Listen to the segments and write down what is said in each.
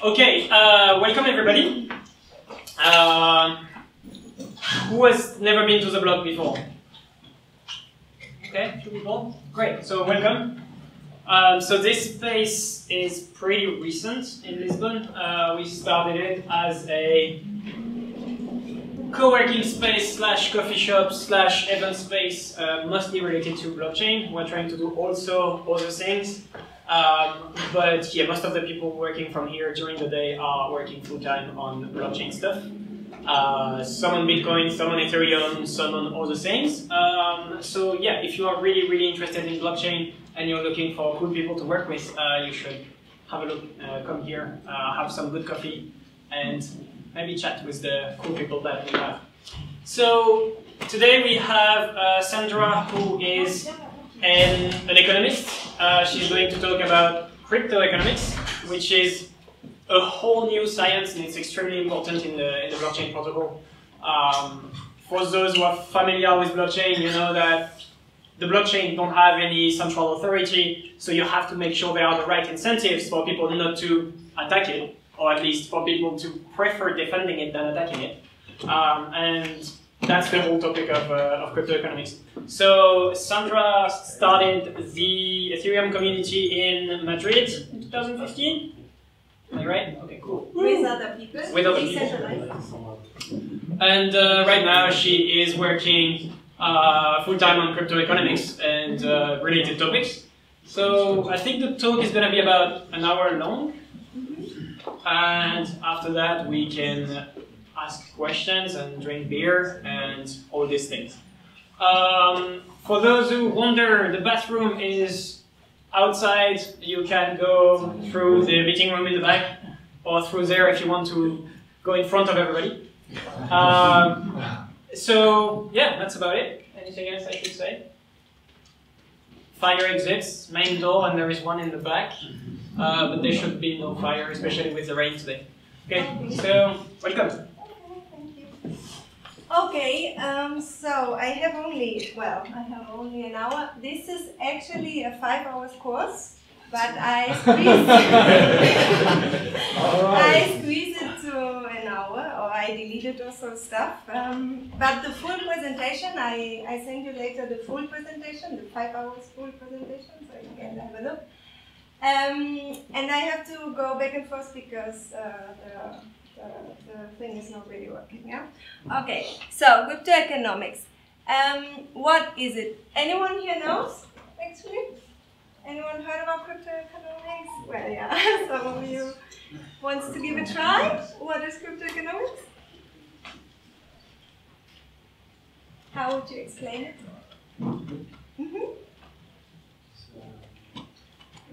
Okay, welcome everybody. Who has never been to the blog before? Okay, 2 people. Great, so welcome. So this space is pretty recent in Lisbon. We started it as a co-working space slash coffee shop slash event space, mostly related to blockchain. We're trying to do also other things. But yeah, most of the people working from here during the day are working full-time on blockchain stuff. Some on Bitcoin, some on Ethereum, some on other things. So yeah, if you are really, really interested in blockchain and you're looking for cool people to work with, you should have a look, come here, have some good coffee, and maybe chat with the cool people that we have. So today we have Sandra, who is an economist. She's going to talk about cryptoeconomics, which is a whole new science, and it's extremely important in the blockchain protocol. For those who are familiar with blockchain, you know that the blockchain don't have any central authority, so you have to make sure there are the right incentives for people not to attack it, or at least for people to prefer defending it than attacking it. And that's the whole topic of cryptoeconomics. So Sandra started the Ethereum community in Madrid in 2015. Am I right? Okay, cool. With other people. With other people. And right now she is working full-time on cryptoeconomics and related topics. So I think the talk is going to be about an hour long. And after that we can ask questions and drink beer and all these things. For those who wonder, the bathroom is outside. You can go through the meeting room in the back, or through there if you want to go in front of everybody. So yeah, that's about it. Anything else I should say? Fire exits, main door, and there is one in the back. But there should be no fire, especially with the rain today. Okay, so welcome. Okay, so I have only an hour. This is actually a 5-hour course, but I squeeze it to an hour, or I deleted also stuff. But the full presentation, I send you later the full presentation, the 5 hours full presentation, so you can have a look. And I have to go back and forth because the thing is not really working, yeah? Okay, so cryptoeconomics. What is it? Anyone here knows, actually? Anyone heard about cryptoeconomics? Well, yeah, some of you wants to give a try. What is cryptoeconomics? How would you explain it?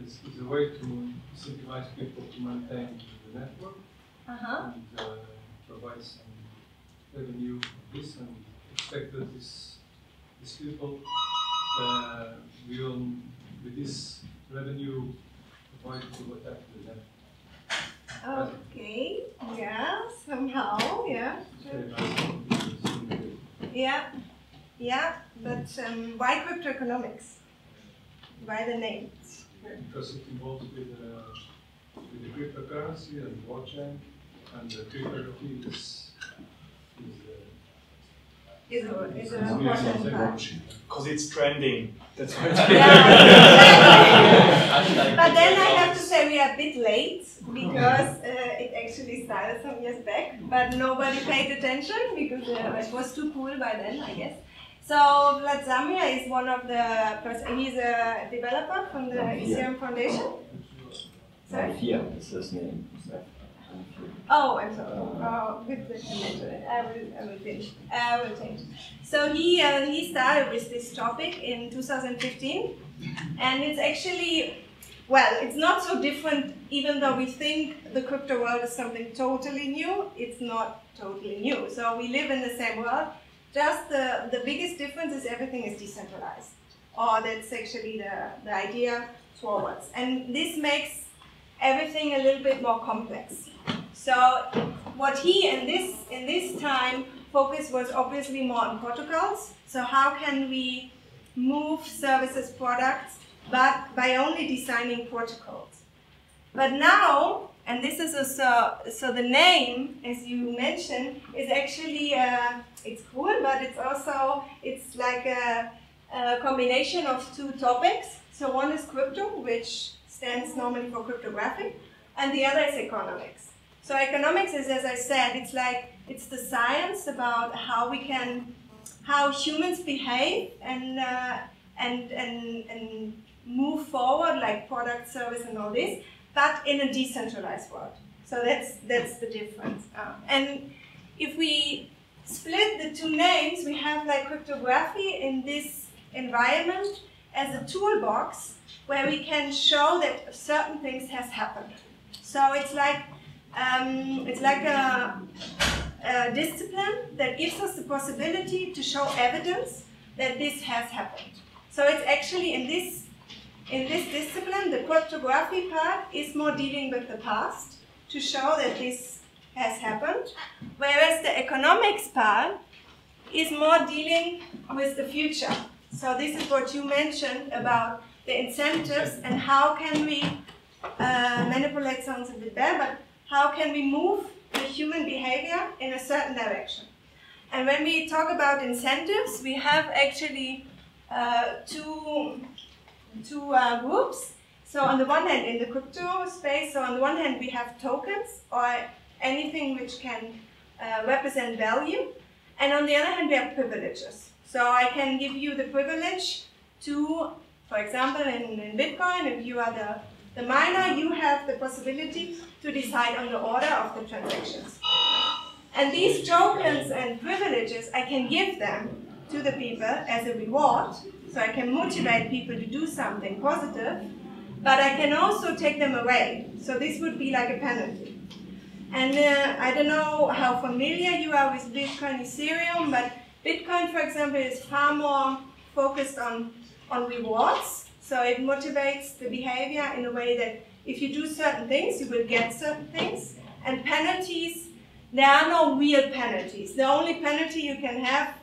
It's a way to incentivize people to maintain the network. And provide some revenue for this, and expect that these people will, with this revenue, provide to attack the network. Okay, yeah, somehow, yeah. Yeah, but why cryptoeconomics? Why the name? Because it involves with the cryptocurrency and blockchain. And the cryptography is an important part. Because it's trending. That's why it's But then I have to say we are a bit late, because it actually started some years back, but nobody paid attention because it was too cool by then, I guess. So Vlad Zamir is one of the he's a developer from the Ethereum Foundation. Sorry? Yeah, it's his name. Oh, I'm sorry. Oh, good question. I will finish. I will change. So he started with this topic in 2015, and it's actually, well, it's not so different. Even though we think the crypto world is something totally new, it's not totally new. So we live in the same world. Just the biggest difference is everything is decentralized, or that's actually the idea forwards, and this makes everything a little bit more complex. So what he in this time focus was obviously more on protocols. So how can we move services, products, but by only designing protocols? But now And this is also, so the name, as you mentioned, is actually, it's cool, but it's also, it's like a combination of two topics. So one is crypto, which stands normally for cryptography, and the other is economics. So economics is, as I said, it's like, it's the science about how how humans behave and move forward, like product, service, and all this, but in a decentralized world. So that's the difference. And if we split the two names, we have like cryptography in this environment as a toolbox where we can show that certain things has happened. So it's like a discipline that gives us the possibility to show evidence that this has happened. So it's actually in this discipline, the cryptography part is more dealing with the past to show that this has happened, whereas the economics part is more dealing with the future. So this is what you mentioned about the incentives and how can we manipulate sounds a bit bad, but how can we move the human behavior in a certain direction. And when we talk about incentives, we have actually two groups. So on the one hand, in the crypto space, so on the one hand we have tokens or anything which can represent value, and on the other hand we have privileges. So I can give you the privilege to, for example, in Bitcoin, if you are the miner, you have the possibility to decide on the order of the transactions. And these tokens and privileges, I can give them to the people as a reward, so I can motivate people to do something positive, but I can also take them away. So this would be like a penalty. And I don't know how familiar you are with Bitcoin and Ethereum, but Bitcoin, for example, is far more focused on rewards. So it motivates the behavior in a way that if you do certain things, you will get certain things. And penalties, there are no real penalties. The only penalty you can have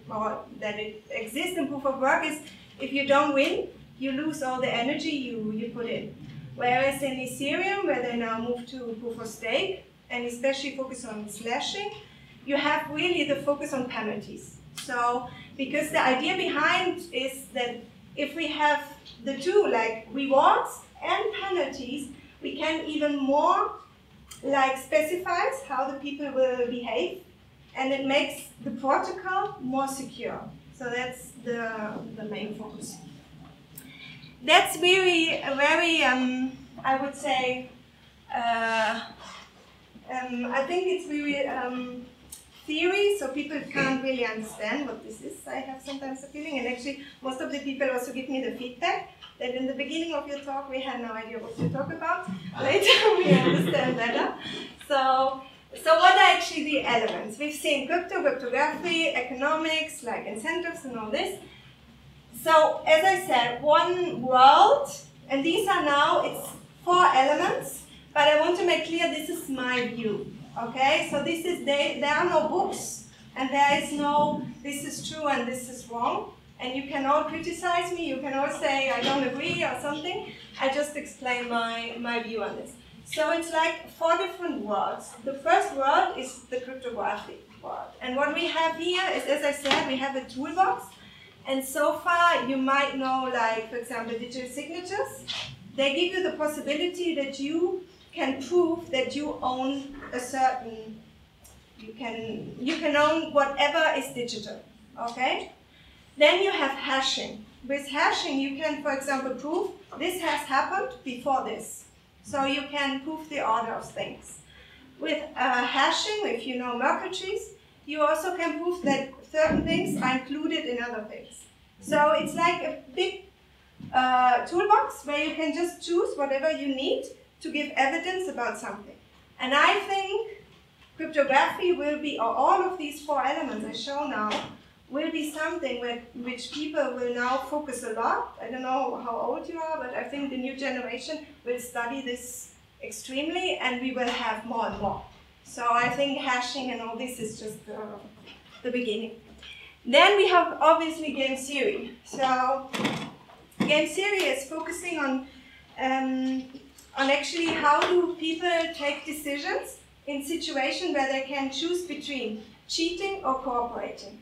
or that it exists in proof of work is if you don't win, you lose all the energy you put in. Whereas in Ethereum, where they now move to proof of stake, and especially focus on slashing, you have really the focus on penalties. So, because the idea behind is that if we have the two, like rewards and penalties, we can even more like specifies how the people will behave, and it makes the protocol more secure. So that's the main focus. That's really a very, I would say, I think it's really theory, so people can't really understand what this is. I have sometimes a feeling, and actually most of the people also give me the feedback that in the beginning of your talk we had no idea what you talk about. Later we understand better. So what are actually the elements? We've seen cryptography, economics, like incentives and all this. So as I said, one world, and these are now, it's 4 elements, but I want to make clear this is my view. Okay, so this is, there are no books, and there is no, this is true and this is wrong. And you can all criticize me, you can all say I don't agree or something. I just explain my view on this. So it's like 4 different worlds. The first world is the cryptography world. And what we have here is, as I said, we have a toolbox. And so far you might know, like, for example, digital signatures. They give you the possibility that you can prove that you own a certain, you can own whatever is digital, okay? Then you have hashing. With hashing, you can, for example, prove this has happened before this. So you can prove the order of things. With hashing, if you know Merkle trees, you also can prove that certain things are included in other things. So it's like a big toolbox where you can just choose whatever you need to give evidence about something. And I think cryptography will be, or all of these 4 elements I show now, will be something which people will now focus a lot. I don't know how old you are, but I think the new generation will study this extremely, and we will have more and more. So I think hashing and all this is just the beginning. Then we have obviously game theory. So game theory is focusing on on actually how do people take decisions in situations where they can choose between cheating or cooperating.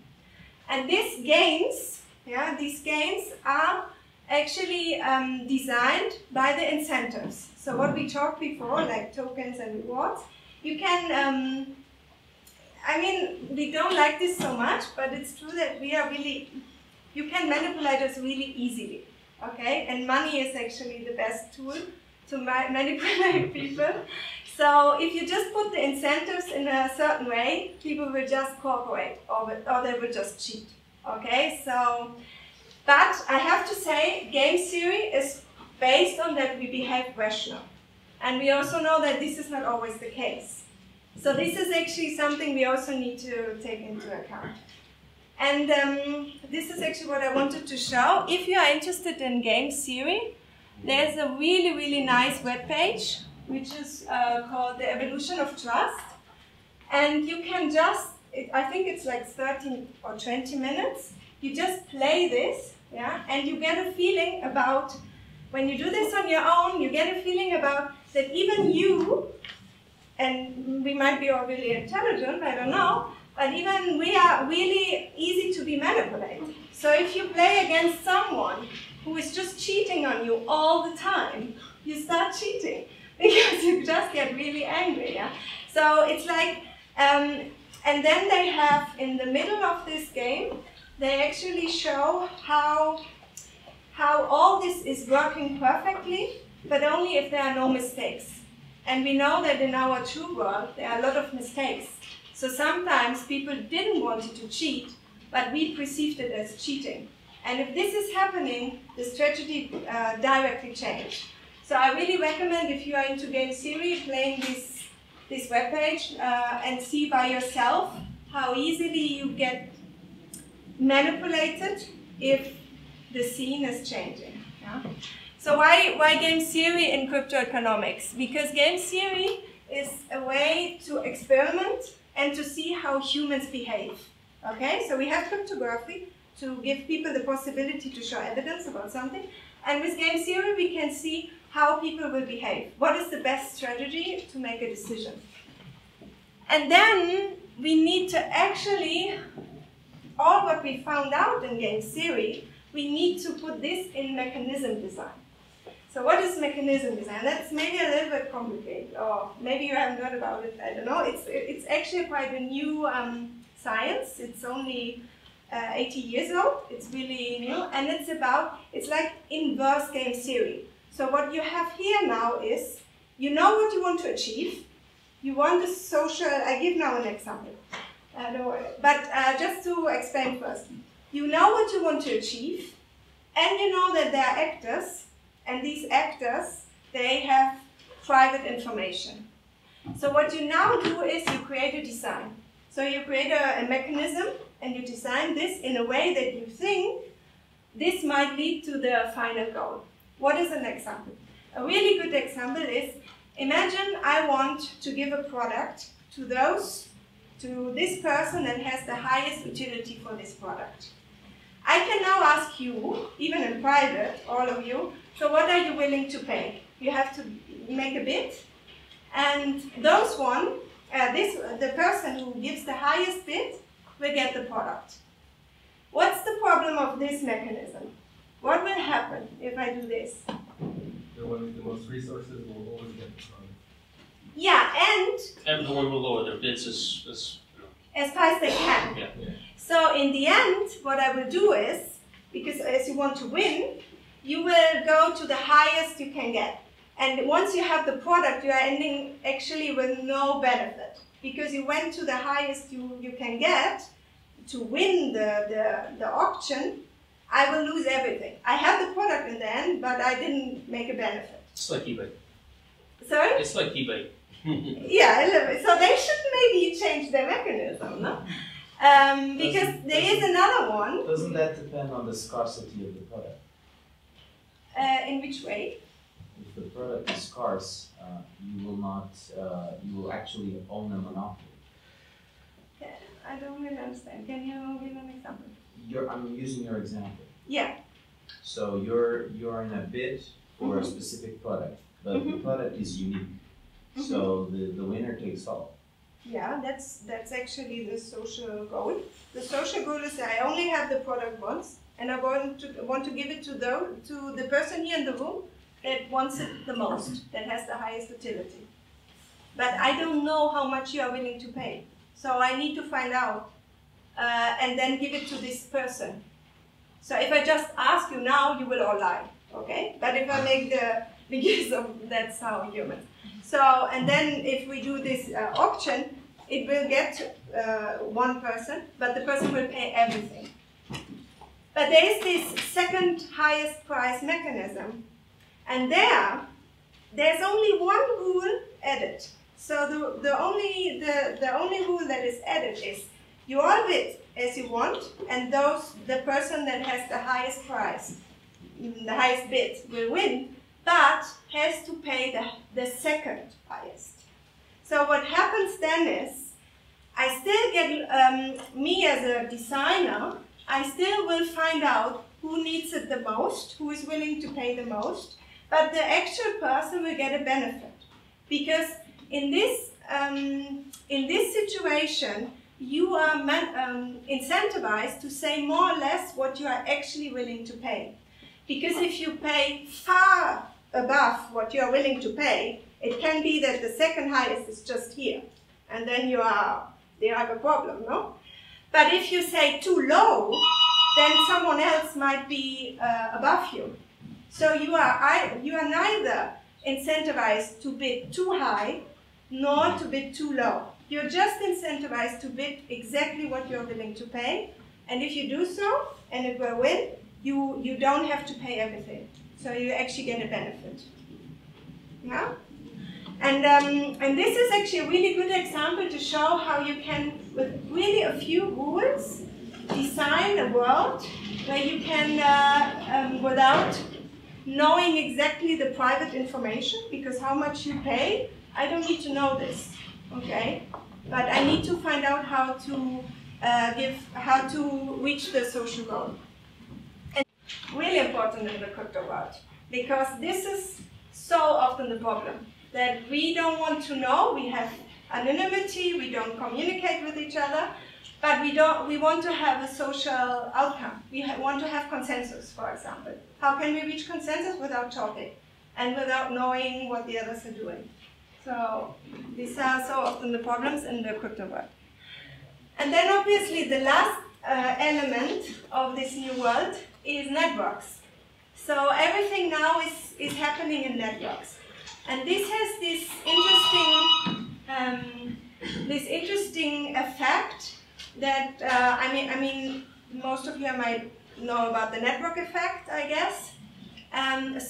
And these games are actually designed by the incentives. So what we talked before, like tokens and rewards, you can, I mean, we don't like this so much, but it's true that we are really, you can manipulate us really easily, okay? And money is actually the best tool to manipulate people. So if you just put the incentives in a certain way, people will just cooperate or they will just cheat, okay? So, but I have to say, game theory is based on that we behave rational. And we also know that this is not always the case. So this is actually something we also need to take into account. And this is actually what I wanted to show. If you are interested in game theory, there's a really, really nice webpage, which is called The Evolution of Trust. And you can just, I think it's like 13 or 20 minutes. You just play this, yeah, and you get a feeling about, when you do this on your own, you get a feeling about that even you, and we might be all really intelligent, I don't know, but even we are really easy to be manipulated. So if you play against someone who is just cheating on you all the time, you start cheating because you just get really angry. Yeah? So it's like, and then they have, in the middle of this game, they actually show how all this is working perfectly, but only if there are no mistakes. And we know that in our true world, there are a lot of mistakes. So sometimes people didn't want you to cheat, but we perceived it as cheating. And if this is happening, the strategy directly changes. So I really recommend, if you are into game theory, playing this webpage and see by yourself how easily you get manipulated if the scene is changing. Yeah? So why game theory in cryptoeconomics? Because game theory is a way to experiment and to see how humans behave. Okay, so we have cryptography to give people the possibility to show evidence about something. And with game theory, we can see how people will behave. What is the best strategy to make a decision? And then we need to actually, all what we found out in game theory, we need to put this in mechanism design. So what is mechanism design? That's maybe a little bit complicated, or maybe you haven't heard about it, I don't know. It's actually quite a new science. It's only 80 years old. It's really new, and it's like inverse game theory. So what you have here now is, you know what you want to achieve. You want a social, I give now an example, don't worry. But just to explain first. You know what you want to achieve, and you know that there are actors, and these actors, they have private information. So what you now do is you create a design. So you create a mechanism, and you design this in a way that you think this might lead to the final goal. What is an example? A really good example is, imagine I want to give a product to this person that has the highest utility for this product. I can now ask you, even in private, all of you, so what are you willing to pay? You have to make a bid, and the person who gives the highest bid will get the product. What's the problem of this mechanism? What will happen if I do this? The one with the most resources will always get the product. Yeah, and everyone will lower their bids as high as they can. Yeah. So in the end, what I will do is, because as you want to win, you will go to the highest you can get. And once you have the product, you are ending actually with no benefit. Because you went to the highest you can get to win the auction, I will lose everything. I have the product in the end, but I didn't make a benefit. It's like eBay. Sorry? It's like eBay. Yeah, a little bit. So they should maybe change their mechanism, no? Because there is another one. Doesn't that depend on the scarcity of the product? In which way? If the product is scarce, you will actually own a monopoly. I don't really understand. Can you give an example? I'm using your example. Yeah. So you're in a bid for a specific product, but the product is unique. So the winner takes all. Yeah, that's actually the social goal. The social goal is I only have the product once, and I want to give it to the person here in the room that wants it the most, that has the highest utility. But I don't know how much you are willing to pay, so I need to find out and then give it to this person. So if I just ask you now, you will all lie, okay? But if I make the use of, that's how humans. So, and then if we do this auction, it will get one person, but the person will pay everything. But there is this second highest price mechanism, and there's only one rule added. So the only rule that is added is you all bid as you want, and the person that has the highest price, the highest bid, will win, but has to pay the second highest. So what happens then is, I still get, me as a designer, I still will find out who needs it the most, who is willing to pay the most, but the actual person will get a benefit. Because in this situation, you are incentivized to say more or less what you are actually willing to pay. Because if you pay far above what you are willing to pay, it can be that the second highest is just here, and then you have a problem, no? But if you say too low, then someone else might be above you. So you are neither incentivized to bid too high, nor to bid too low. You're just incentivized to bid exactly what you're willing to pay, and if you do so, and it will win, you don't have to pay everything. So you actually get a benefit. Yeah? And this is actually a really good example to show how you can, with really a few rules, design a world where you can, without knowing exactly the private information, because how much you pay, I don't need to know this, okay? But I need to find out how to reach the social goal. And really important in the crypto world, because this is so often the problem, that we don't want to know, we have anonymity, we don't communicate with each other, but we want to have a social outcome. We want to have consensus, for example. How can we reach consensus without talking and without knowing what the others are doing? So these are so often the problems in the crypto world. And then obviously the last element of this new world is networks. So everything now is happening in networks. And this has this interesting effect that, I mean, most of you might know about the network effect, I guess.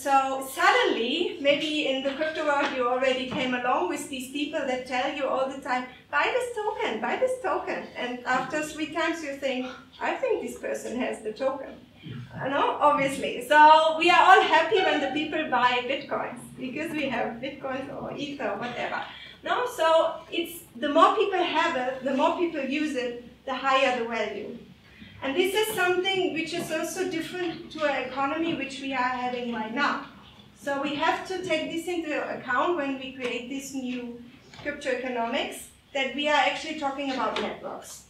So suddenly, maybe in the crypto world you already came along with these people that tell you all the time, buy this token, buy this token. And after 3 times you think, I think this person has the token. No, obviously. So we are all happy when the people buy Bitcoins, because we have Bitcoins or Ether or whatever. No, so it's the more people have it, the more people use it, the higher the value. And this is something which is also different to an economy which we are having right now. So we have to take this into account when we create this new cryptoeconomics, that we are actually talking about networks.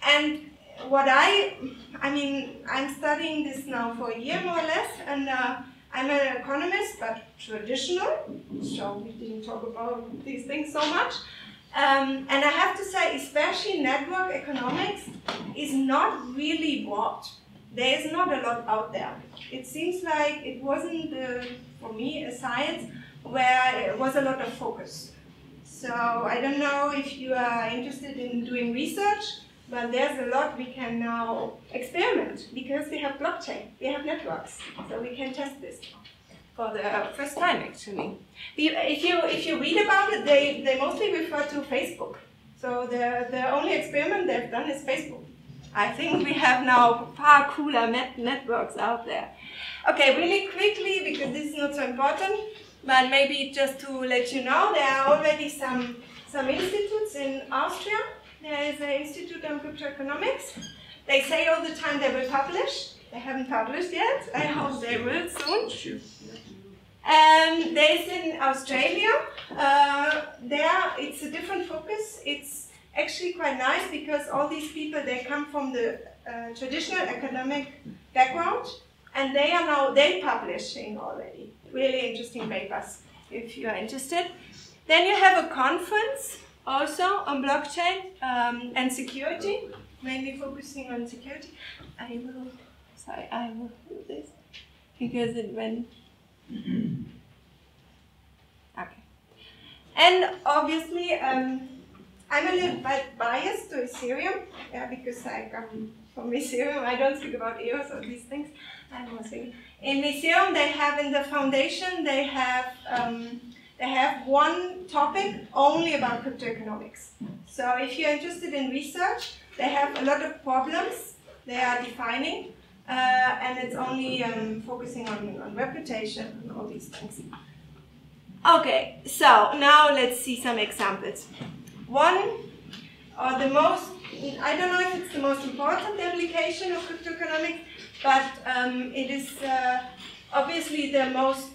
And what I'm studying this now for a year more or less, and I'm an economist, but traditional, so we didn't talk about these things so much. And I have to say, especially network economics is not really broad. There is not a lot out there. It seems like it wasn't, for me, a science where it was a lot of focus. So I don't know if you are interested in doing research, but there's a lot we can now experiment, because we have blockchain, we have networks, so we can test this for the first time, actually. If you read about it, they mostly refer to Facebook. So the only experiment they've done is Facebook. I think we have now far cooler networks out there. Okay, really quickly, because this is not so important, but maybe just to let you know, there are already some institutes in Austria. There is an Institute on Cryptoeconomics. They say all the time they will publish. They haven't published yet. I hope they will soon. There's in Australia, there it's a different focus. It's actually quite nice because all these people, they come from the traditional academic background, and they are now, publishing already really interesting papers, if you are interested. Then you have a conference also on blockchain and security, mainly focusing on security. I will do this because it went. Okay. And obviously, I'm a little bit biased to Ethereum, because I come from Ethereum. I don't speak about EOS or these things. I'm more thinking. In Ethereum, they have in the foundation, they have one topic only about cryptoeconomics. So if you're interested in research, they have a lot of problems they are defining, and it's only focusing on reputation and all these things. Okay, so now let's see some examples. One, or the most, I don't know if it's the most important application of cryptoeconomics, but it is obviously the most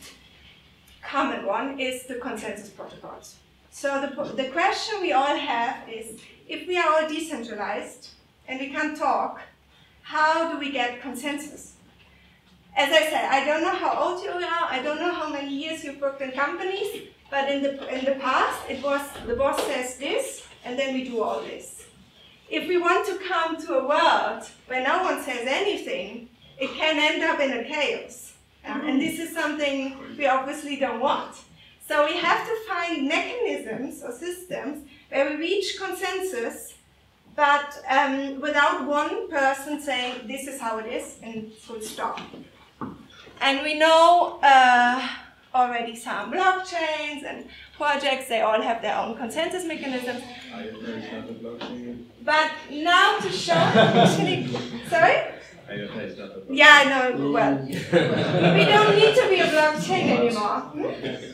common one is the consensus protocols. So the question we all have is, if we are all decentralized and we can't talk, how do we get consensus? As I said, I don't know how old you are, I don't know how many years you've worked in companies, but in the past it was the boss says this and then we do all this. If we want to come to a world where no one says anything, it can end up in a chaos. And this is something we obviously don't want. So we have to find mechanisms or systems where we reach consensus, but without one person saying this is how it is and full stop. And we know already some blockchains and projects, they all have their own consensus mechanisms. But now to show, actually, sorry? Yeah, I know, well, we don't need to be a blockchain anymore.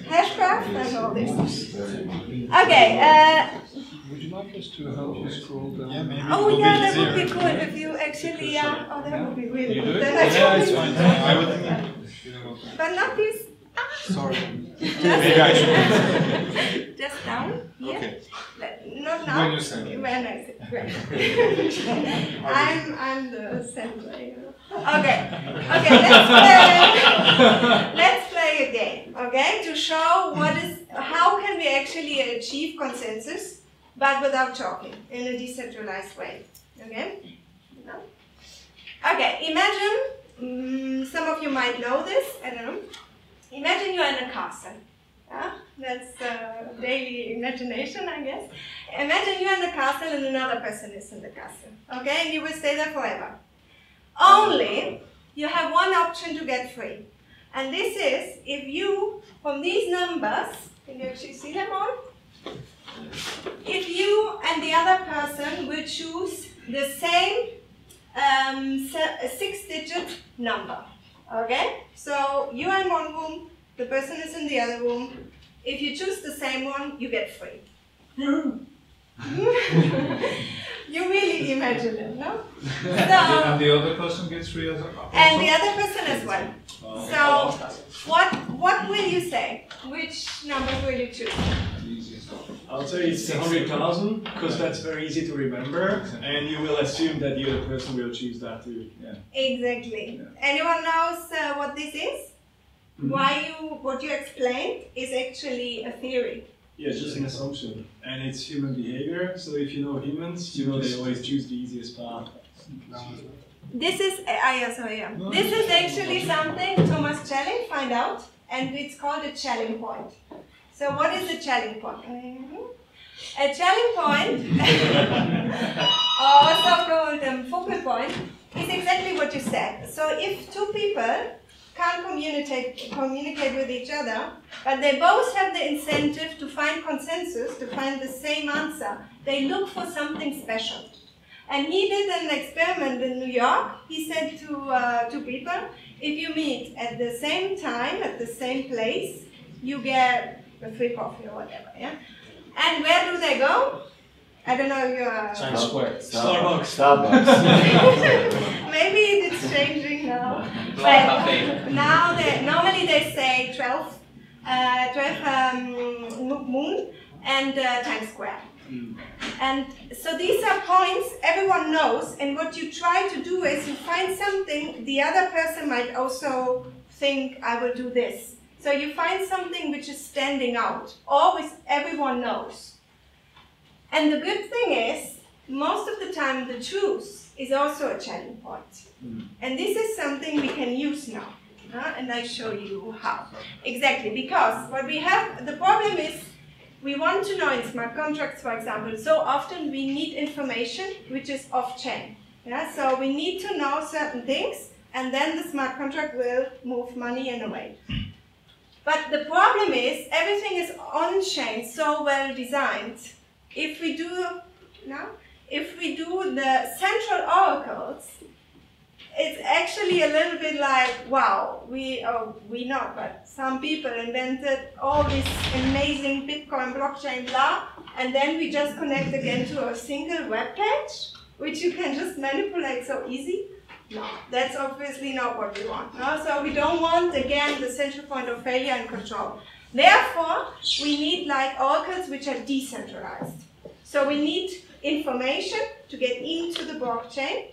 Hashgraph and all this. Okay. Would you like us to help you scroll down? Yeah, maybe. Oh yeah, that would be cool if you actually, oh that would be really you good. Do it? Yeah, it's fine. I would. But not this. Sorry. Just down here. Okay. Not now. When you send it. When I say, right. I'm the center. Okay. Okay. Let's play a game. Okay, to show how can we actually achieve consensus, but without talking in a decentralized way. Okay. No? Okay. Imagine some of you might know this. I don't know. Imagine you're in a castle. Yeah? That's daily imagination, I guess. Imagine you're in the castle and another person is in the castle. Okay, and you will stay there forever. Only you have one option to get free. And this is if you, from these numbers, can you actually see them all? If you and the other person will choose the same 6-digit number. Okay? So you are in one room, the person is in the other room. If you choose the same one, you get free. You really imagine it, no? So, and the other person gets free as well? And the other person as well. So what will you say? Which number will you choose? I'll say it's 100,000 because that's very easy to remember, and you will assume that the other person will choose that too. Yeah. Exactly. Yeah. Anyone knows what this is? Mm-hmm. What you explained is actually a theory. Yeah, just an assumption, and it's human behavior. So if you know humans, you know they always choose the easiest path. This is This is actually something Thomas Schelling found out, and it's called a Schelling point. So what is a Schelling point? A Schelling point, or so-called focal point, is exactly what you said. So if two people can't communicate with each other, but they both have the incentive to find consensus, to find the same answer, they look for something special. And he did an experiment in New York. He said to two people, if you meet at the same time, at the same place, you get a free coffee or whatever, yeah? And where do they go? I don't know, you're... Times Square. Starbucks. Maybe it's changing now. But now normally they say 12 moon, and Times Square. And so these are points everyone knows, and what you try to do is you find something the other person might also think, I will do this. So you find something which is standing out, or which everyone knows. And the good thing is, most of the time the truth is also a challenge point. And this is something we can use now. And I show you how. Exactly, because what we have, the problem is, we want to know in smart contracts, for example, so often we need information which is off-chain. So we need to know certain things, and then the smart contract will move money in a way. But the problem is, everything is on-chain, so well designed. If we do the central oracles, it's actually a little bit like, wow, we not, but some people invented all this amazing Bitcoin blockchain blah, and then we just connect again to a single web page, which you can just manipulate so easy. No, that's obviously not what we want. No? So we don't want, again, the central point of failure and control. Therefore, we need like oracles which are decentralized. So we need information to get into the blockchain,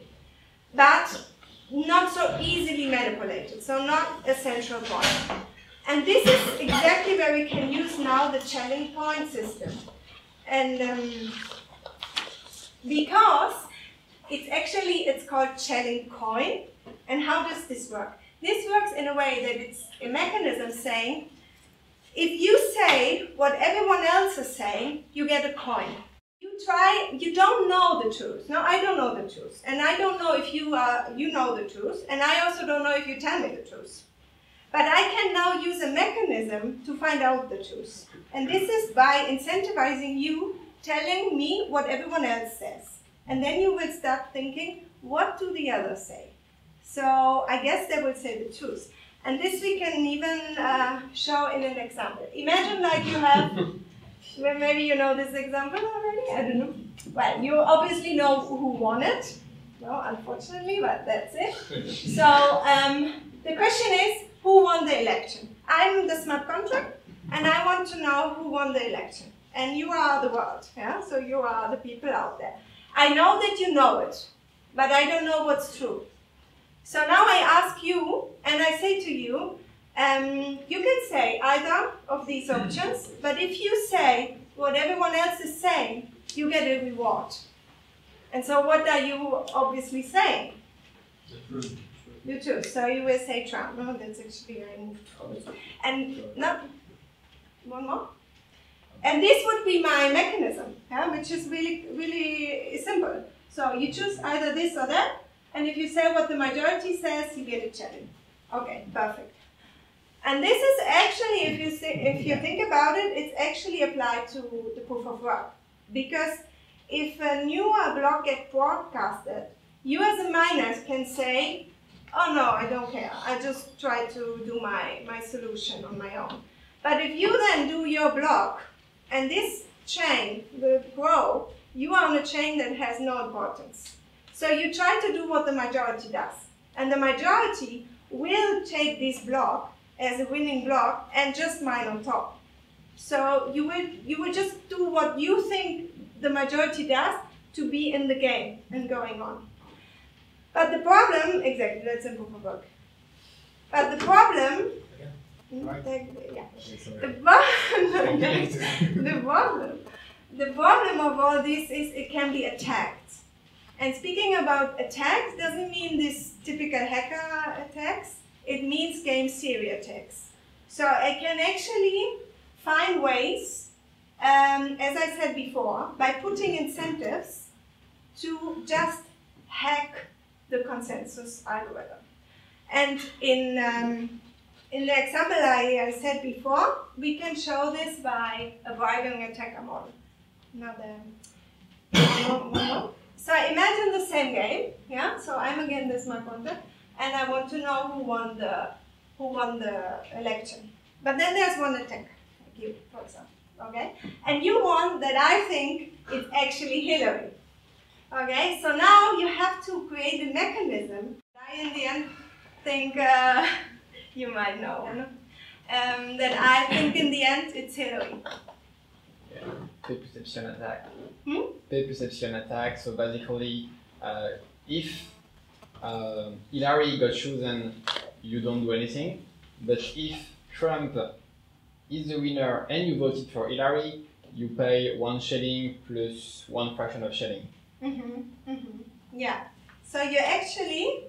but not so easily manipulated, so not a central point. And this is exactly where we can use now the challenge point system. And because it's called challenge coin. And how does this work? This works in a way that it's a mechanism saying, if you say what everyone else is saying, you get a coin. You don't know the truth. No, I don't know the truth. And I don't know if you know the truth. And I also don't know if you tell me the truth. But I can now use a mechanism to find out the truth. And this is by incentivizing you telling me what everyone else says. And then you will start thinking, what do the others say? So I guess they will say the truth. And this we can even show in an example. Imagine like you have, well, maybe you know this example already, I don't know. Well, you obviously know who won it. No, unfortunately, but that's it. So the question is, who won the election? I'm the smart contract, and I want to know who won the election. And you are the world, yeah? So you are the people out there. I know that you know it, but I don't know what's true. So now I ask you, and I say to you, you can say either of these options, but if you say what everyone else is saying, you get a reward. And so what are you obviously saying? The truth. The truth. So you will say Trump. No, that's actually I moved forward. And no, one more. And this would be my mechanism, yeah, which is really simple. So you choose either this or that, and if you say what the majority says, you get a challenge. Okay, perfect. And this is actually, if you think about it, it's actually applied to the proof of work. Because if a newer block gets broadcasted, you as a miner can say, oh no, I don't care. I just try to do my solution on my own. But if you then do your block, and this chain will grow, you are on a chain that has no importance. So you try to do what the majority does. And the majority will take this block as a winning block and just mine on top. So you will just do what you think the majority does to be in the game and going on. But the problem, exactly, that's a proof of work. But the problem, the problem of all this is it can be attacked. And speaking about attacks doesn't mean this typical hacker attacks, it means game theory attacks. So I can actually find ways, as I said before, by putting incentives to just hack the consensus algorithm. And in the example I said before, we can show this by a bribing attacker model. So imagine the same game, yeah? So I'm again the smart contract, and I want to know who won the election. But then there's one attacker, like you, for example, okay? And you won that I think it's actually Hillary. Okay, so now you have to create a mechanism. I, in the end, think you might know. then I think in the end it's Hillary. Yeah, pay perception attack. Hmm? Pay perception attack. So basically, if Hillary got chosen, you don't do anything. But if Trump is the winner and you voted for Hillary, you pay 1 shilling plus 1 fraction of shilling. Yeah. So you actually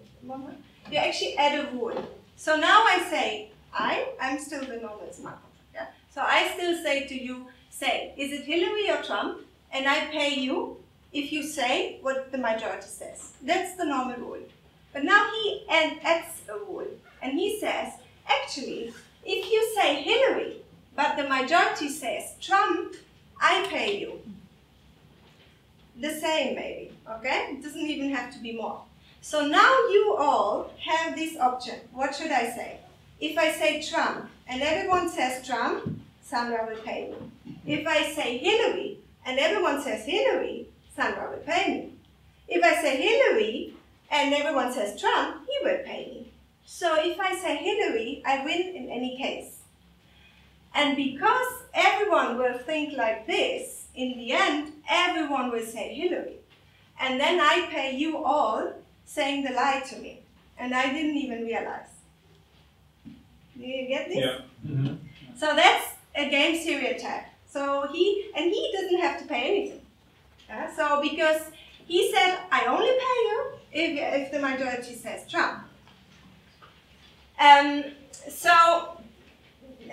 add a rule. So now I say, I'm still the normal smart contract. Yeah? So I still say to you, is it Hillary or Trump? And I pay you if you say what the majority says. That's the normal rule. But now he adds a rule. And he says, actually, if you say Hillary, but the majority says Trump, I pay you. The same maybe, okay? It doesn't even have to be more. So now you all have this option. What should I say? If I say Trump and everyone says Trump, Sandra will pay me. If I say Hillary and everyone says Hillary, Sandra will pay me. If I say Hillary and everyone says Trump, he will pay me. So if I say Hillary, I win in any case. And because everyone will think like this, in the end, everyone will say Hillary. And then I pay you all saying the lie to me. And I didn't even realize. Do you get this? Yeah. So that's a game theory attack. So he doesn't have to pay anything. So because he said, I only pay you if the majority says Trump.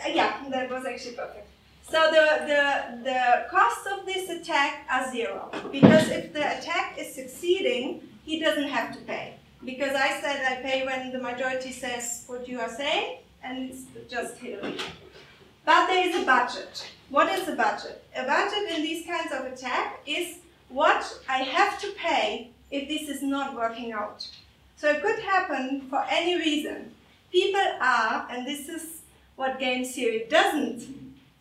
Yeah, that was actually perfect. So the costs of this attack are 0. Because if the attack is succeeding, he doesn't have to pay. Because I said I pay when the majority says what you are saying, and it's just Hillary. But there is a budget. What is a budget? A budget in these kinds of attack is what I have to pay if this is not working out. So it could happen for any reason. People are, and this is what game theory doesn't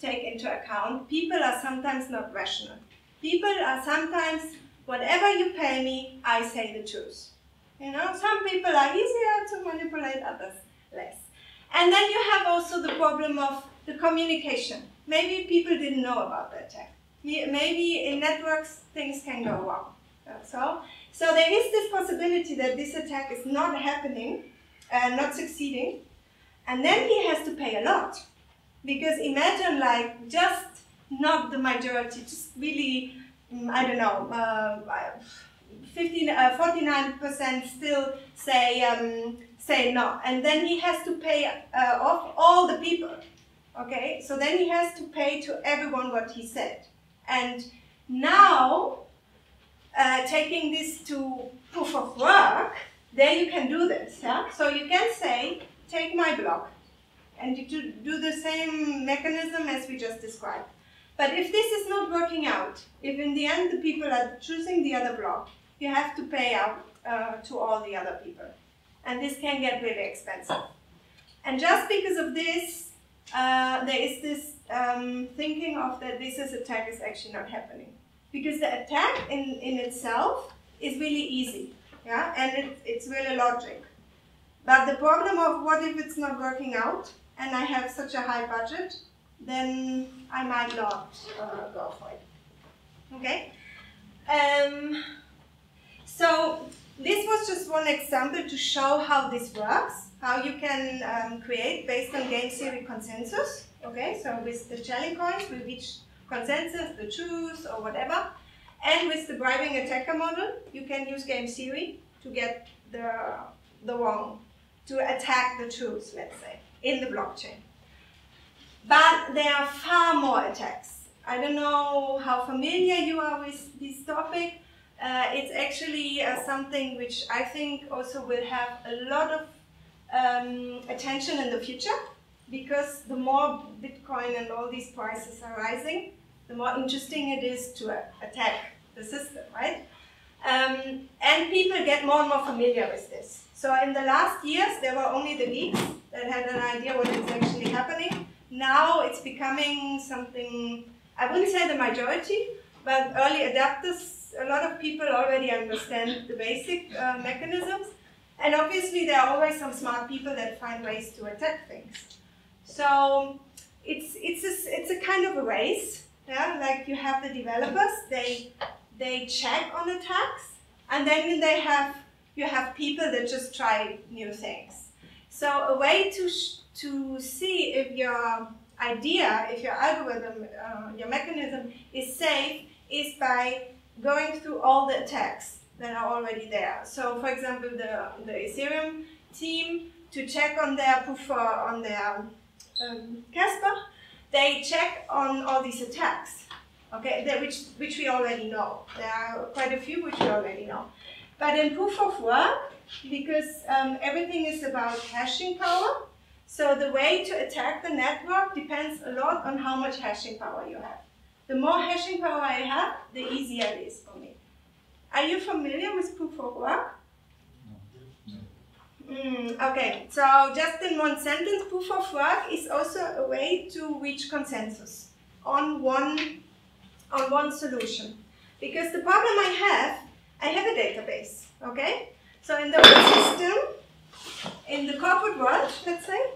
take into account, people are sometimes not rational. People are sometimes, whatever you pay me, I say the truth. You know, some people are easier to manipulate, others less. And then you have also the problem of the communication. Maybe people didn't know about the attack. Maybe in networks things can go wrong. So there is this possibility that this attack is not happening, not succeeding, and then he has to pay a lot. Because imagine like just not the majority, just really, I don't know, 49% still say no. And then he has to pay off all the people. Okay, so then he has to pay to everyone what he said. And now, taking this to proof of work, there you can do this. Yeah? So you can say, take my block, and you do the same mechanism as we just described. But if this is not working out, if in the end the people are choosing the other block, you have to pay out to all the other people. And this can get really expensive. And just because of this, there is this thinking of that this attack is actually not happening. Because the attack in itself is really easy, yeah, and it's really logic. But the problem of what if it's not working out, and I have such a high budget, then I might not go for it. Okay? So this was just one example to show how this works, how you can create based on game theory consensus. Okay, so with the Chelly coins, we reach consensus, the truth, or whatever. And with the bribing attacker model, you can use game theory to get the wrong, to attack the truth, let's say, in the blockchain. But there are far more attacks. I don't know how familiar you are with this topic. It's actually something which I think also will have a lot of attention in the future, because the more Bitcoin and all these prices are rising, the more interesting it is to attack the system, right? And people get more and more familiar with this. So in the last years, there were only the geeks that had an idea what is actually happening. Now it's becoming something, I wouldn't say the majority, but early adapters, a lot of people already understand the basic mechanisms. And obviously there are always some smart people that find ways to attack things. So it's a kind of a race. Yeah, like you have the developers, they check on attacks, and then you have people that just try new things. So a way to see if your idea, if your algorithm, your mechanism is safe is by going through all the attacks that are already there. So for example, the Ethereum team, to check on their proof on their Casper, they check on all these attacks, okay, which we already know. There are quite a few which we already know. But in proof of work, because everything is about hashing power, so the way to attack the network depends a lot on how much hashing power you have. The more hashing power I have, the easier it is for me. Are you familiar with proof of work? Okay, so just in one sentence, proof of work is also a way to reach consensus on one solution. Because the problem I have a database, okay? So in the old system, in the corporate world, let's say,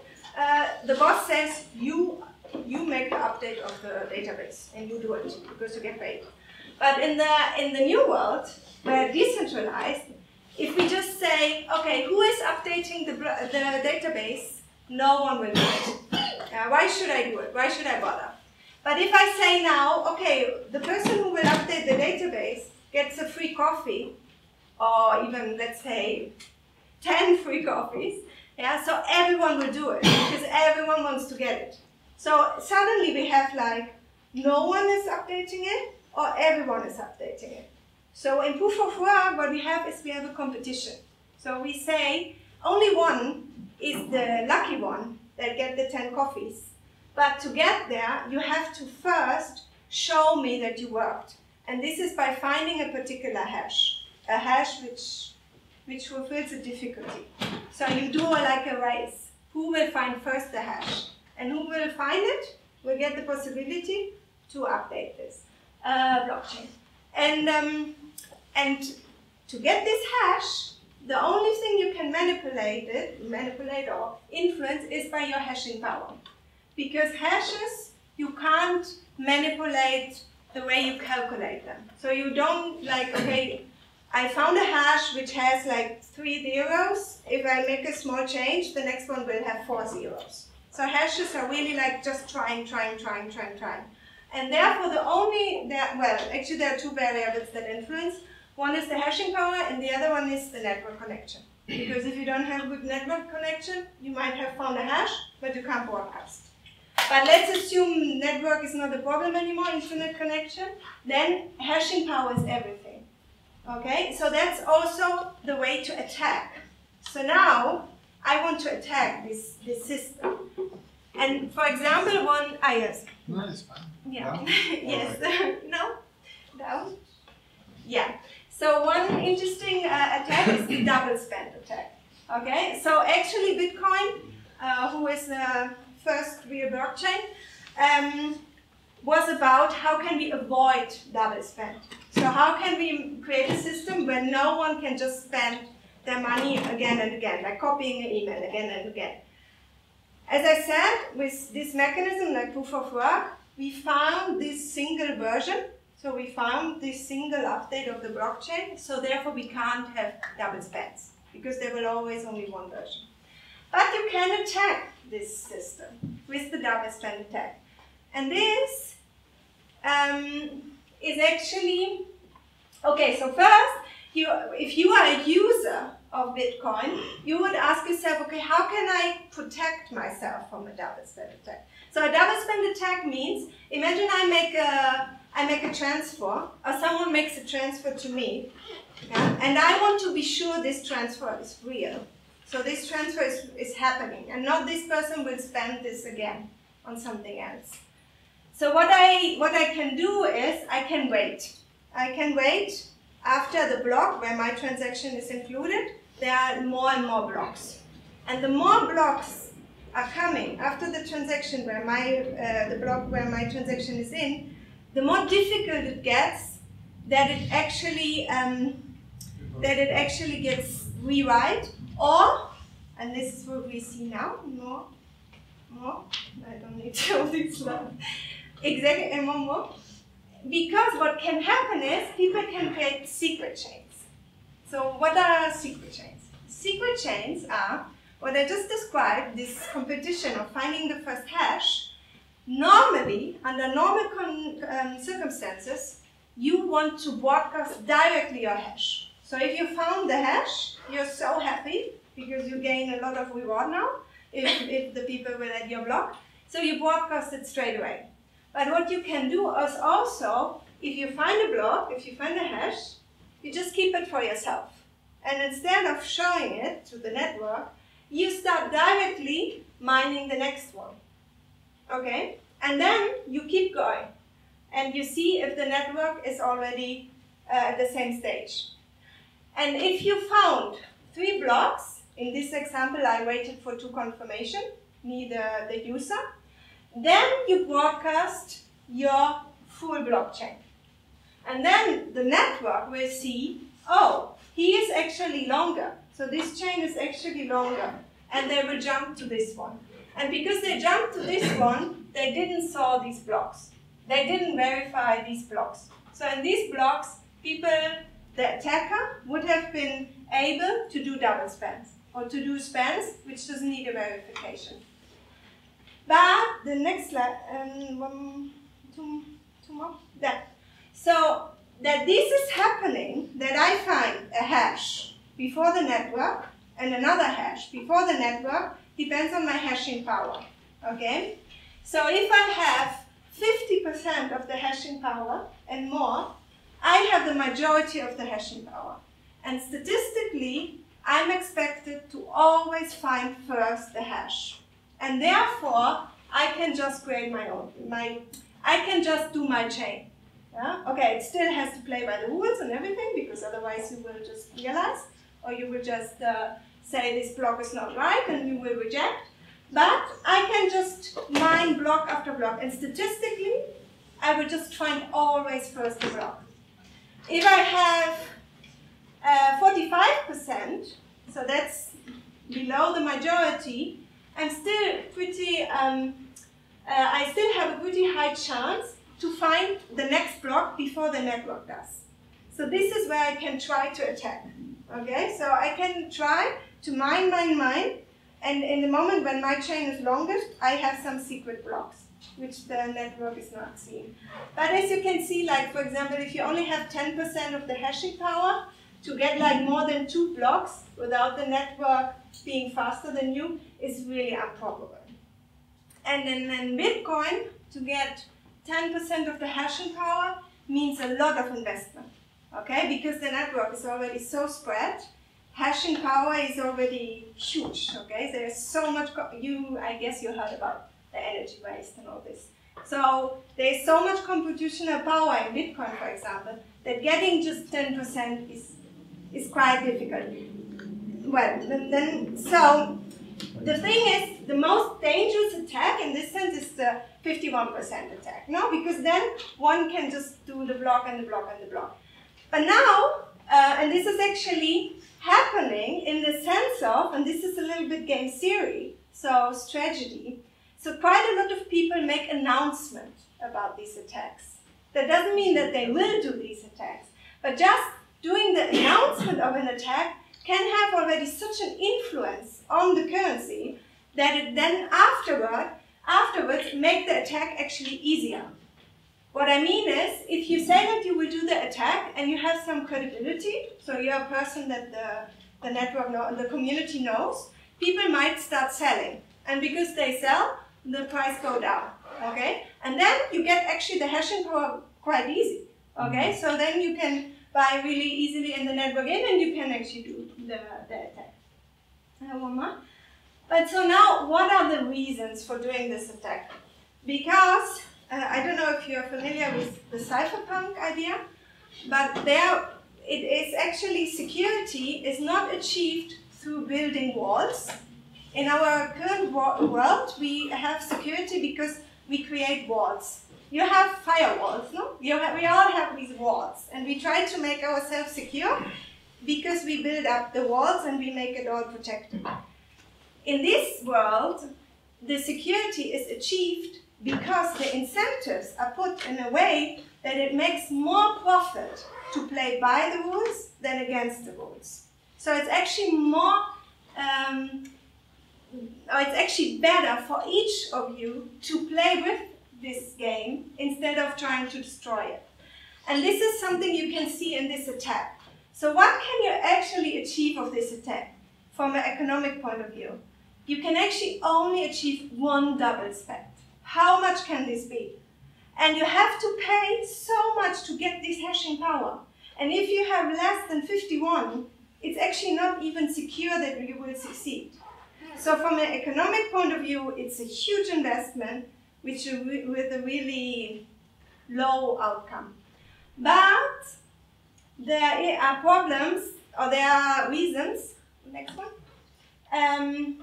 the boss says, you make the update of the database, and you do it, because you get paid. But in the new world, where decentralized, if we just say, okay, who is updating the database, no one will do it. Why should I do it? Why should I bother? But if I say now, okay, the person who will update the database gets a free coffee, or even, let's say, 10 free coffees, yeah, so everyone will do it, because everyone wants to get it. So suddenly we have like, no one is updating it, or everyone is updating it. So in proof of work, what we have is we have a competition. So we say only one is the lucky one that get the 10 coffees. But to get there, you have to first show me that you worked. And this is by finding a particular hash, a hash which fulfills a difficulty. So you do like a race. Who will find first the hash? And who will find it will get the possibility to update this blockchain. And to get this hash, the only thing you can manipulate or influence is by your hashing power. Because hashes, you can't manipulate the way you calculate them. So you don't like, okay, I found a hash which has like 3 zeros. If I make a small change, the next one will have 4 zeros. So hashes are really like just trying. And therefore actually there are 2 variables that influence. One is the hashing power and the other one is the network connection. Because if you don't have a good network connection, you might have found a hash, but you can't broadcast. But let's assume network is not a problem anymore, internet connection, then hashing power is everything. Okay, so that's also the way to attack. So now, I want to attack this system. And for example, yes. No, it's fine. Yeah. Down? Yes. No? Down? Yeah. So one interesting attack is the double spend attack. Okay, so actually Bitcoin, who is the first real blockchain, was about how can we avoid double spend. So how can we create a system where no one can just spend their money again and again, like copying an email again and again. As I said, with this mechanism, like proof of work, we found this single version. So we found this single update of the blockchain. So therefore we can't have double spends because there will always only one version. But you can attack this system with the double spend attack. And this is actually, okay, so first, if you are a user of Bitcoin, you would ask yourself, okay, how can I protect myself from a double spend attack? So a double spend attack means, imagine I make a transfer, or someone makes a transfer to me, yeah, and I want to be sure this transfer is real. So this transfer is happening, and not this person will spend this again on something else. So what I can do is, I can wait. I can wait after the block where my transaction is included. There are more and more blocks. And the more blocks are coming after the transaction where the block where my transaction is in, the more difficult it gets that it actually gets rewrite, or, and this is what we see now, more, more. I don't need all these slides. Exactly, and one more. Because what can happen is people can create secret chains. So what are secret chains? Secret chains are what I just described, this competition of finding the first hash. Normally, under normal circumstances, you want to broadcast directly your hash. So if you found the hash, you're so happy because you gain a lot of reward now if the people will at your block. So you broadcast it straight away. But what you can do is also, if you find a block, if you find a hash, you just keep it for yourself. And instead of showing it to the network, you start directly mining the next one. Okay? And then you keep going. And you see if the network is already at the same stage. And if you found 3 blocks, in this example I waited for 2 confirmation, me the user, then you broadcast your full blockchain. And then the network will see, oh, he is actually longer. So this chain is actually longer. And they will jump to this one. And because they jumped to this one, they didn't saw these blocks. They didn't verify these blocks. So in these blocks, people, the attacker, would have been able to do double spans, or to do spans which doesn't need a verification. But the next slide, two more. That. So that this is happening, that I find a hash before the network and another hash before the network, depends on my hashing power. Okay? So if I have 50% of the hashing power and more, I have the majority of the hashing power. And statistically, I'm expected to always find first the hash. And therefore, I can just create I can just do my chain. Yeah? Okay, it still has to play by the rules and everything, because otherwise you will just realize, or you will just say this block is not right and you will reject. But I can just mine block after block, and statistically, I will just find always first the block. If I have 45%, so that's below the majority, I'm still pretty, I still have a pretty high chance to find the next block before the network does. So this is where I can try to attack. Okay, so I can try to mine, and in the moment when my chain is longest, I have some secret blocks, which the network is not seeing. But as you can see, like for example, if you only have 10% of the hashing power, to get like more than 2 blocks without the network being faster than you is really improbable. And in Bitcoin, to get 10% of the hashing power means a lot of investment. Okay, because the network is already so spread, hashing power is already huge. Okay, there's so much. I guess you heard about the energy waste and all this. So there's so much computational power in Bitcoin, for example, that getting just 10% is quite difficult. Well, so the thing is, the most dangerous attack in this sense is the 51% attack. No, because then one can just do the block and the block and the block. But now, and this is actually happening in the sense of, and this is a little bit game theory, so strategy. So quite a lot of people make announcements about these attacks. That doesn't mean that they will do these attacks, but just doing the announcement of an attack can have already such an influence on the currency that it then afterwards make the attack actually easier. What I mean is, if you say that you will do the attack and you have some credibility, so you're a person that the network the community knows, people might start selling. And because they sell, the price go down. Okay? And then you get actually the hashing power quite easy. Okay? So then you can buy really easily in the network and you can actually do the attack. One more. But so now, what are the reasons for doing this attack? Because I don't know if you're familiar with the cypherpunk idea, but there it is actually security is not achieved through building walls. In our current world, we have security because we create walls. You have firewalls, no? We all have these walls, and we try to make ourselves secure because we build up the walls and we make it all protected. In this world, the security is achieved because the incentives are put in a way that it makes more profit to play by the rules than against the rules. So it's actually more, or it's actually better for each of you to play with this game instead of trying to destroy it. And this is something you can see in this attack. So what can you actually achieve of this attack from an economic point of view? You can actually only achieve one double spend. How much can this be? And you have to pay so much to get this hashing power. And if you have less than 51, it's actually not even secure that you will succeed. So from an economic point of view, it's a huge investment with a really low outcome. But there are problems, or there are reasons, next one,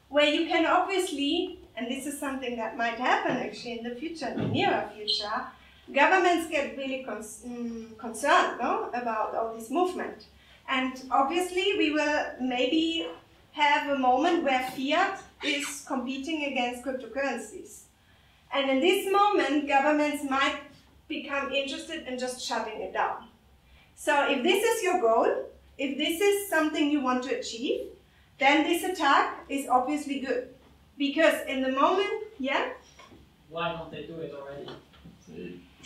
where you can obviously, and this is something that might happen actually in the future, in the nearer future, governments get really concerned about all this movement. And obviously we will maybe have a moment where fiat is competing against cryptocurrencies. And in this moment, governments might become interested in just shutting it down. So if this is your goal, if this is something you want to achieve, then this attack is obviously good. Because in the moment, yeah? Why don't they do it already?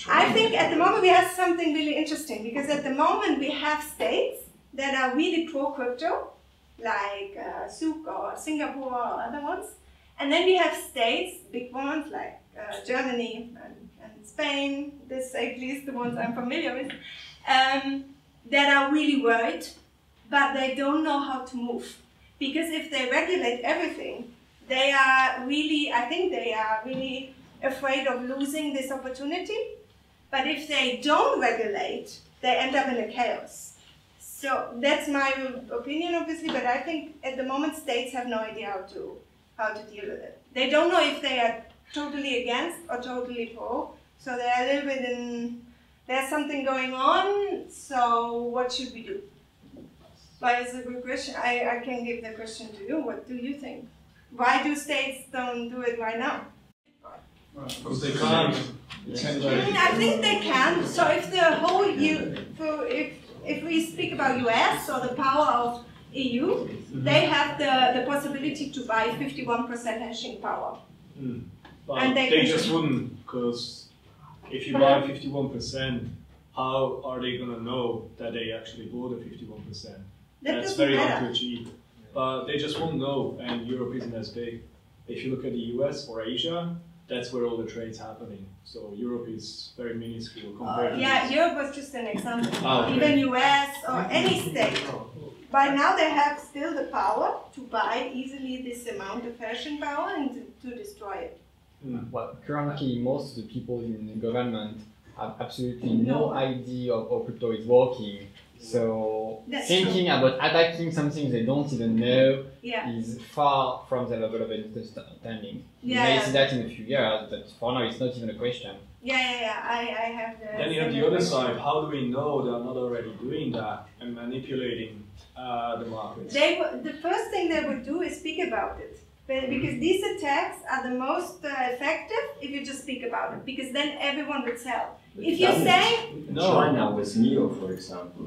I think at the moment we have something really interesting, because at the moment we have states that are really pro-crypto, like Zug or Singapore or other ones. And then we have states, big ones like Germany and Spain, this at least the ones I'm familiar with, that are really worried, but they don't know how to move. Because if they regulate everything, they are really, I think they are really afraid of losing this opportunity. But if they don't regulate, they end up in a chaos. So that's my opinion, obviously, but I think at the moment states have no idea how to deal with it. They don't know if they are totally against or totally pro. So they're a little bit in, there's something going on, so what should we do? But it's a good question. I can give the question to you. What do you think? Why do states don't do it right now? Because they can't. I think they can. So if the whole if we speak about US or the power of EU, they have the possibility to buy 51% hashing power. But and they just wouldn't, because if you buy 51%, how are they going to know that they actually bought the 51%? That's very hard to achieve. But they just won't know, and Europe isn't as big. If you look at the US or Asia, that's where all the trade's happening. So Europe is very minuscule compared to yeah, Europe was just an example. Okay. Even US or any state. By now they have still the power to buy easily this amount of hashing power and to destroy it. Well, currently most of the people in the government have absolutely no idea of how crypto is working. So thinking about attacking something they don't even know is far from the level of understanding. You may see that in a few years, but for now it's not even a question. I have the... Then you have the other side. How do we know they are not already doing that and manipulating the markets? The first thing they would do is speak about it. Because these attacks are the most effective if you just speak about it, because then everyone would sell. But if you say... China with NEO, for example.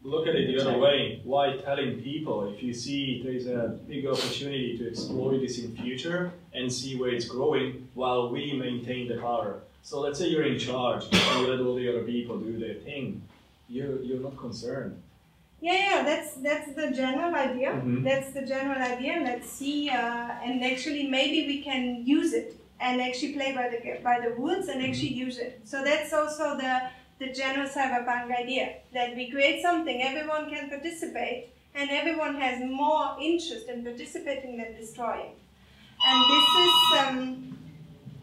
Look at it the other way. Why telling people if you see there is a big opportunity to exploit this in future and see where it's growing while we maintain the power? So let's say you're in charge and you let all the other people do their thing. You're not concerned. That's the general idea. That's the general idea. Let's see, and actually maybe we can use it and actually play by the rules and actually use it. So that's also the general cyberpunk idea, that we create something, everyone can participate, and everyone has more interest in participating than destroying. And this is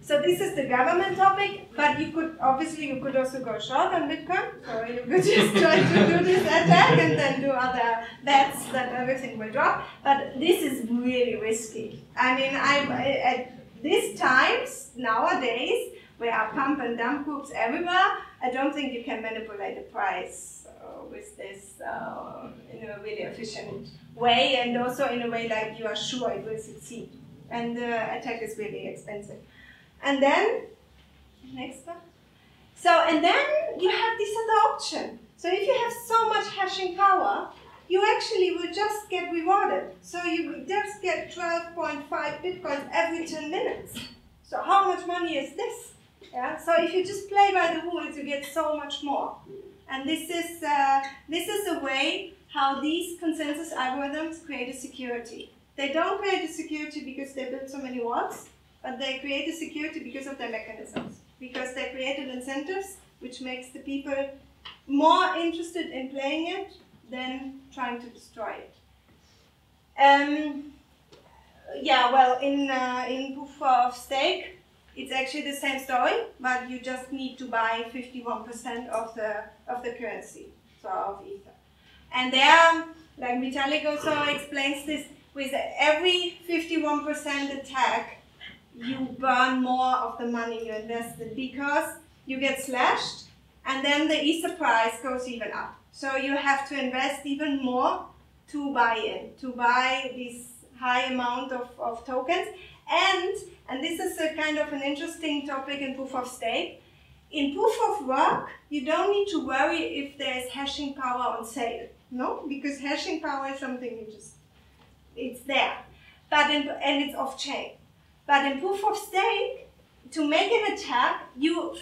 so this is the government topic, but you could also go short on Bitcoin. So you could just try to do this attack and then do other bets that everything will drop. But this is really risky. I mean, at these times nowadays, where are pump and dump groups everywhere, I don't think you can manipulate the price with this in a really efficient way, and also in a way like you are sure it will succeed. and the attack is really expensive. And then, next one. So, and then you have this other option. So if you have so much hashing power, you actually will just get rewarded. So you will just get 12.5 bitcoins every 10 minutes. So how much money is this? Yeah. So if you just play by the rules, you get so much more. And this is a way how these consensus algorithms create a security. They don't create a security because they build so many walls, but they create a security because of their mechanisms. Because they created incentives, which makes the people more interested in playing it than trying to destroy it. Yeah, well, in proof of stake, it's actually the same story, but you just need to buy 51% of the currency, so of Ether. And there, like Vitalik also explains this, with every 51% attack, you burn more of the money you invested because you get slashed, and then the Ether price goes even up. So you have to invest even more to buy in, to buy this high amount of tokens. And this is a kind of an interesting topic in proof of stake. In proof of work, you don't need to worry if there's hashing power on sale, no? Because hashing power is something it's there, and it's off-chain. But in proof of stake, to make an attack,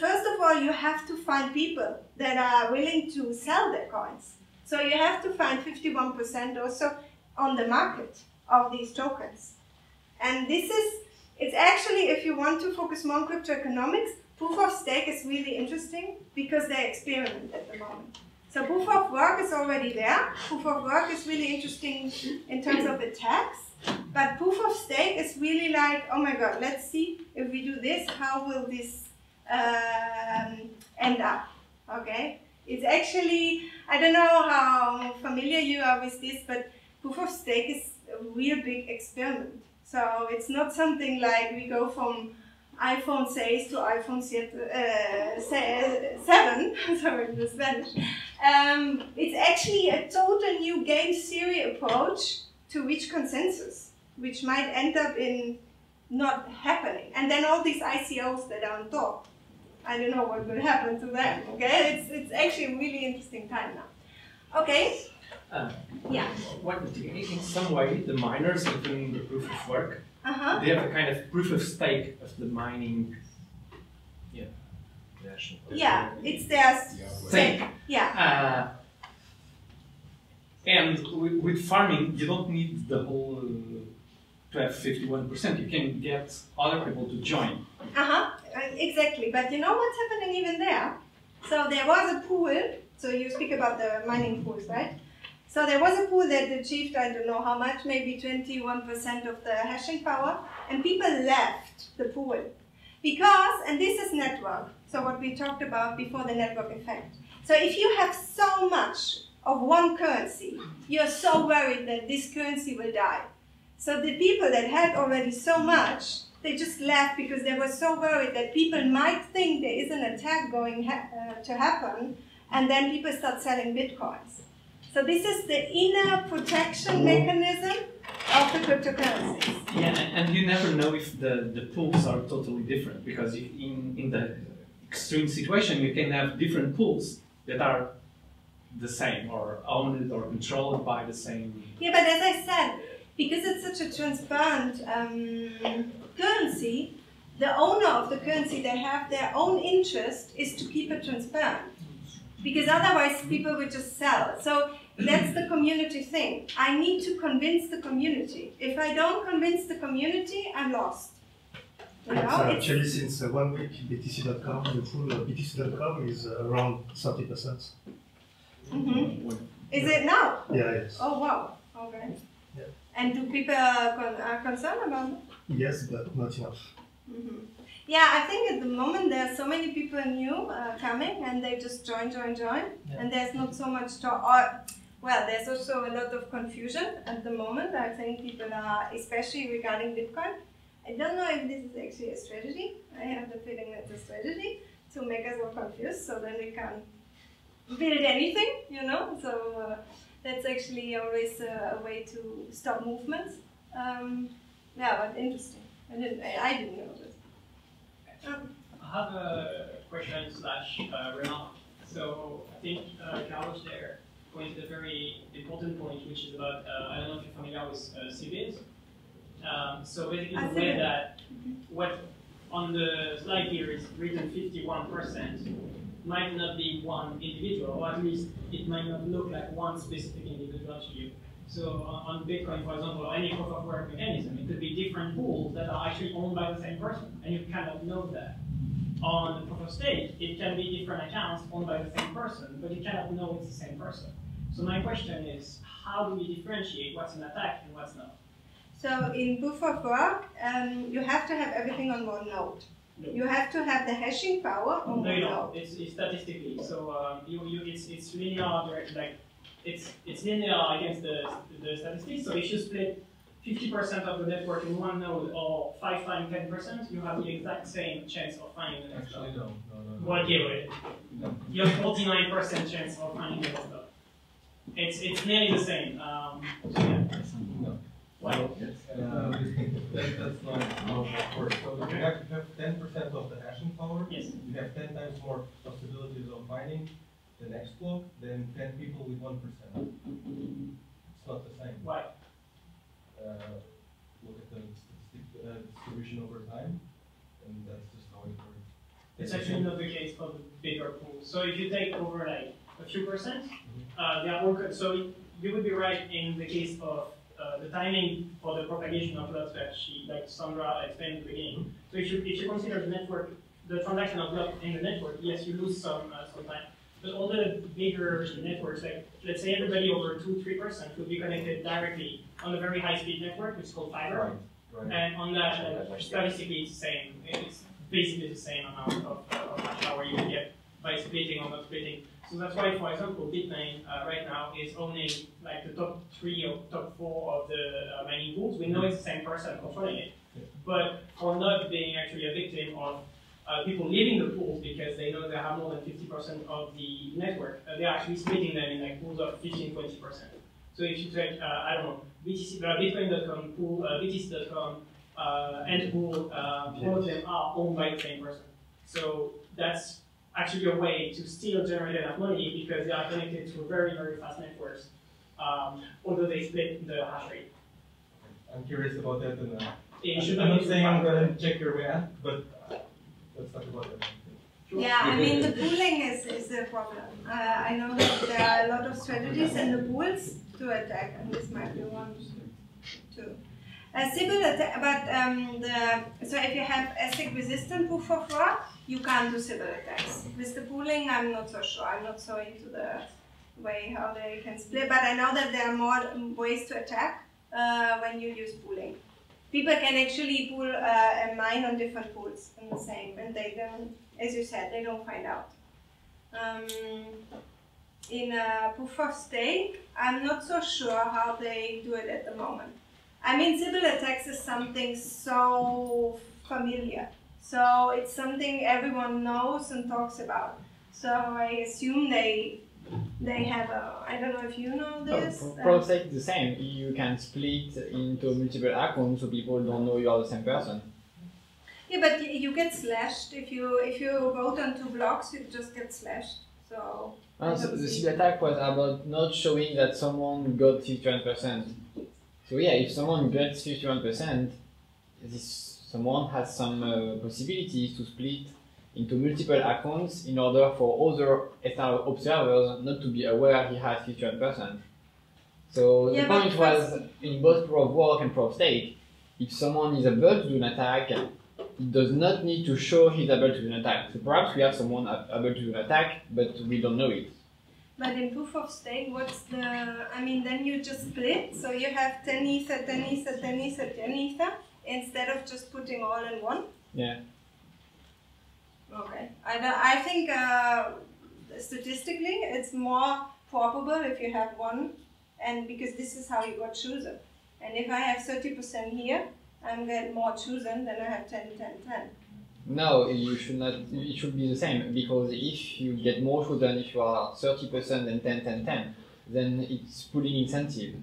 first of all, you have to find people that are willing to sell their coins. So you have to find 51% also on the market of these tokens. And it's actually, if you want to focus more on cryptoeconomics, proof of stake is really interesting because they experiment at the moment. So proof of work is already there. Proof of work is really interesting in terms of attacks. But proof of stake is really like, oh my god, let's see if we do this, how will this end up, okay? It's actually, I don't know how familiar you are with this, but proof of stake is a real big experiment. So it's not something like we go from iPhone 6 to iPhone 7, sorry, the Spanish. It's actually a total new game theory approach to reach consensus, which might end up in not happening. And then all these ICOs that are on top, I don't know what will happen to them, okay? It's actually a really interesting time now. Okay? Yeah. In some way, the miners, including the proof of work, they have a kind of proof of stake of the mining. Yeah, it's their stake. Yeah. And with farming, you don't need the whole to have 51%. You can get other people to join. Exactly. But you know what's happening even there? So there was a pool. So you speak about the mining pools, right? So there was a pool that achieved, I don't know how much, maybe 21% of the hashing power, and people left the pool. Because, and this is network, so what we talked about before, the network effect. So if you have so much of one currency, you're so worried that this currency will die. So the people that had already so much, they just left because they were so worried that people might think there is an attack going to happen, and then people start selling bitcoins. So this is the inner protection mechanism of the cryptocurrencies. Yeah, and you never know if the pools are totally different, because in the extreme situation you can have different pools that are the same or owned or controlled by the same. Yeah, but as I said, because it's such a transparent currency, the owner of the currency, they have their own interest is to keep it transparent. Because otherwise people will just sell. So that's the community thing. I need to convince the community. If I don't convince the community, I'm lost. You know, actually, since 1 week, BTC.com, the pool of BTC.com is around 30%. Is it now? Yeah, yes. Oh, wow. Okay. Yeah. And do people are concerned about it? Yes, but not enough. Yeah, I think at the moment there are so many people new coming, and they just join, Yeah. and there's not so much talk. Well, there's also a lot of confusion at the moment. I think people are, especially regarding Bitcoin. I don't know if this is actually a strategy. I have the feeling it's a strategy to make us all confused, so then we can't build anything, you know. So that's actually always a way to stop movements. Yeah, but interesting. I didn't know this. I have a question slash remark. So I think Carlos there pointed a very important point, which is about, I don't know if you're familiar with CBIS. So basically the way that what on the slide here is written 51% might not be one individual, or at least it might not look like one specific individual to you. So on Bitcoin, for example, or any proof of work mechanism, it could be different pools that are actually owned by the same person, and you cannot know that. On the proof of stake, it can be different accounts owned by the same person, but you cannot know it's the same person. So my question is, how do we differentiate what's an attack and what's not? So in proof of work, you have to have everything on one node. No. You have to have the hashing power on one node. It's statistically. So it's linear, like it's linear against the statistics. So if you split 50% of the network in one node, or 5 times 10%, you have the exact same chance of finding the next block. Actually, no. Well, yeah, wait. You have 49% chance of finding the next block. It's nearly the same. So yeah. No. Why? That's not how it works. So if you have 10% of the hashing power, Yes. you have 10 times more possibilities of finding the next block than 10 people with 1%. It's not the same. Why? Look at the distribution over time, and that's just how it works. It's actually not the case for the bigger pools. So if you take over like a few percent, they are all so you would be right in the case of the timing for the propagation of blocks that like Sandra explained at the beginning. So if you consider the network, the transaction of block in the network, yes, you lose some time. But all the bigger networks, like let's say everybody over 2-3% would be connected directly on a very high-speed network, which is called fiber. Right. And on that, statistically, it's the same. It's basically the same amount of hash power you can get by splitting or not splitting. So that's why, for example, Bitmain right now is owning like the top 3 or top 4 of the mining pools. We know it's the same person controlling it, but for not being actually a victim of people leaving the pools because they know they have more than 50% of the network, they're actually splitting them in like pools of 15-20%. So if you take, I don't know, Bitcoin.com pool, BTC.com, and pool, all of them are owned by the same person. So that's actually a way to still generate enough money because they are connected to very, very fast networks, although they split the hash rate. I'm curious about that, and I'm not saying I'm going to check your math, but let's talk about that. Sure. Yeah, I mean the pooling is the problem. I know that there are a lot of strategies in the pools to attack, and this might be one too. Sybil attack, but so if you have ASIC resistant proof of work, you can't do Sybil attacks. With the pooling, I'm not so sure. I'm not so into the way how they can split, but I know that there are more ways to attack when you use pooling. People can actually pool and mine on different pools in the same, and they don't, as you said, they don't find out. In proof of stake, I'm not so sure how they do it at the moment. I mean, Sybil attacks is something so familiar. So it's something everyone knows and talks about. So I assume they have a, I don't know if you know this. Proof of stake is the same. You can split into multiple accounts so people don't know you are the same person. Yeah, but you get slashed. If you vote on 2 blocks, you just get slashed. So, so the Sybil attack was about not showing that someone got 51%. So yeah, if someone gets 51%, someone has some possibilities to split into multiple accounts in order for other external observers not to be aware he has 51%. So the point was, in both proof of work and proof of stake, if someone is able to do an attack, he does not need to show he's able to do an attack. So perhaps we have someone able to do an attack, but we don't know it. But in proof of stake, what's the, I mean, then you just split, so you have 10 ether, 10 ether, 10 ether, 10 ether, instead of just putting all in one? Yeah. Okay. I think statistically, it's more probable if you have one, and because this is how you got chosen. And if I have 30% here, I'm getting more chosen than I have 10, 10, 10. No, you should not. It should be the same, because if you get more chosen if you are 30% and 10, 10, 10, then it's pooling incentive.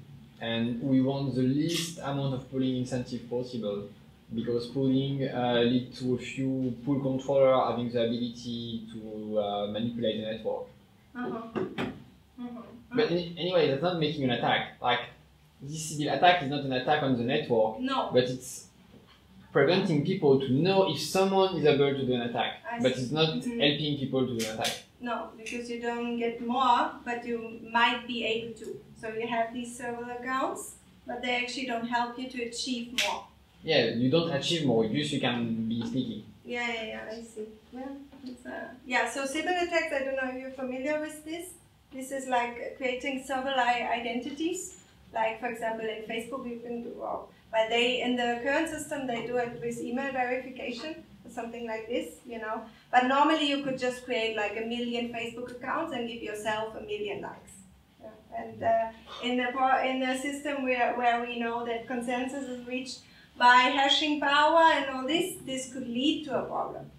and we want the least amount of pooling incentive possible, because pooling leads to a few pool controllers having the ability to manipulate the network. But anyway, that's not making an attack. Like, this civil attack is not an attack on the network, but it's preventing people to know if someone is able to do an attack, but it's not helping people to do an attack. No, because you don't get more, but you might be able to. So you have these several accounts, but they actually don't help you to achieve more. Yeah, you don't achieve more, you can be sneaky. Yeah, I see. Well, it's, yeah, so cyber attacks, I don't know if you're familiar with this. This is like creating several identities. Like, for example, in Facebook, you can do, well, but in the current system, they do it with email verification, or something like this, you know. But normally, you could just create like 1 million Facebook accounts and give yourself 1 million likes. Yeah. And in a system where we know that consensus is reached by hashing power and all this, this could lead to a problem.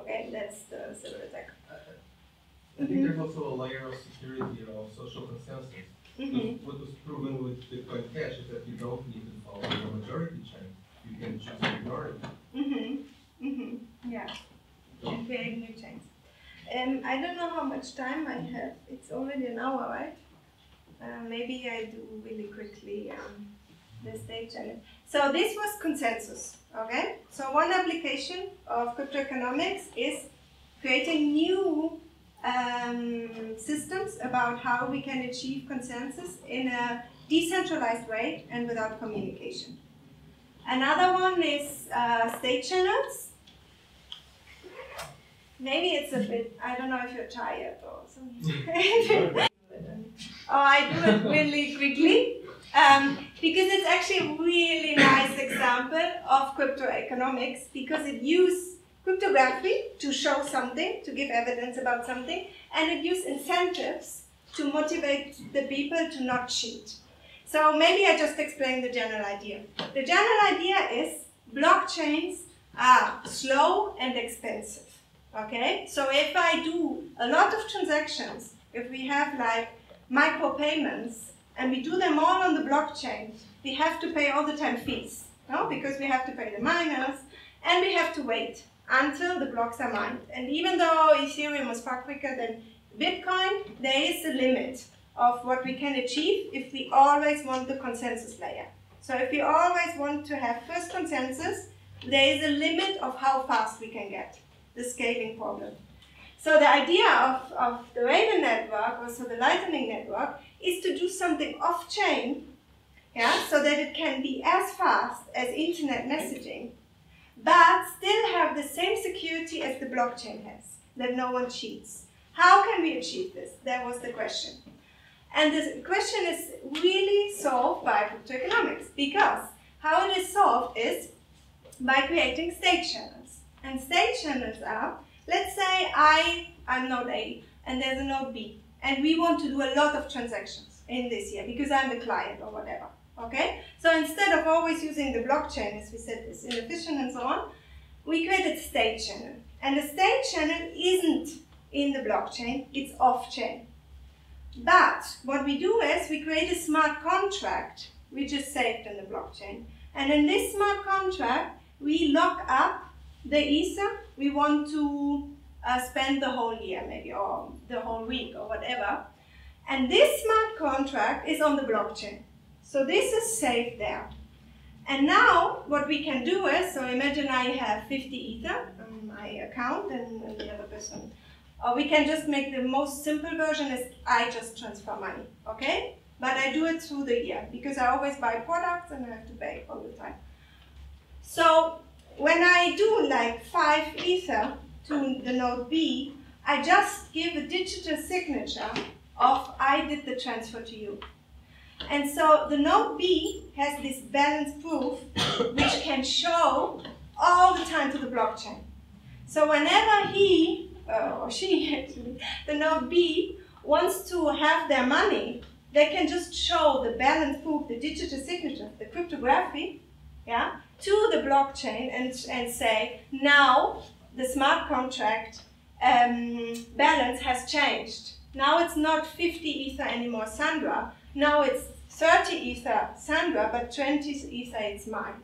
Okay, that's the cyber attack. I think there's also a layer of security or social consensus. What was proven with Bitcoin Cash is that you don't need to follow the majority chain. You can choose to ignore it. Yeah, and create new chains. I don't know how much time I have. It's already an hour, right? Maybe I do really quickly the stage challenge. So this was consensus, okay? So one application of cryptoeconomics is creating new systems about how we can achieve consensus in a decentralized way and without communication. Another one is state channels. Maybe it's a bit, I don't know if you're tired or something. I do it really quickly because it's actually a really nice example of cryptoeconomics, because it uses cryptography to show something, to give evidence about something, and it uses incentives to motivate the people to not cheat. So maybe I just explain the general idea. The general idea is blockchains are slow and expensive. Okay, so if I do a lot of transactions, if we have like micropayments and we do them all on the blockchain, we have to pay all the time fees, no? Because we have to pay the miners and we have to wait until the blocks are mined. And even though Ethereum was far quicker than Bitcoin, there is a limit of what we can achieve if we always want the consensus layer. So if we always want to have first consensus, there is a limit of how fast we can get, the scaling problem. So the idea of the Raven network, also the Lightning network, is to do something off-chain, yeah, so that it can be as fast as internet messaging, but still have the same security as the blockchain has, that no one cheats. How can we achieve this? That was the question. And the question is really solved by cryptoeconomics, because how it is solved is by creating state channels. And state channels are, let's say I'm node A and there's a node B, and we want to do a lot of transactions in this year because I'm the client or whatever. Okay? So instead of always using the blockchain, as we said, it's inefficient and so on, we created state channel. And the state channel isn't in the blockchain, it's off-chain. But what we do is we create a smart contract which is saved in the blockchain. And in this smart contract, we lock up the Ether we want to spend the whole year maybe, or the whole week or whatever. And this smart contract is on the blockchain. So this is saved there. And now what we can do is, so imagine I have 50 Ether on my account and the other person. Or we can just make the most simple version is I just transfer money, okay? But I do it through the year because I always buy products and I have to pay all the time. So when I do like 5 Ether to the node B, I just give a digital signature of I did the transfer to you. And so the node B has this balance proof which can show all the time to the blockchain. So whenever he, or she actually, the node B wants to have their money, they can just show the balance proof, the digital signature, the cryptography, yeah, to the blockchain and say, now the smart contract balance has changed. Now it's not 50 Ether anymore, Sandra. Now it's 30 ether Sandra, but 20 ether is mine.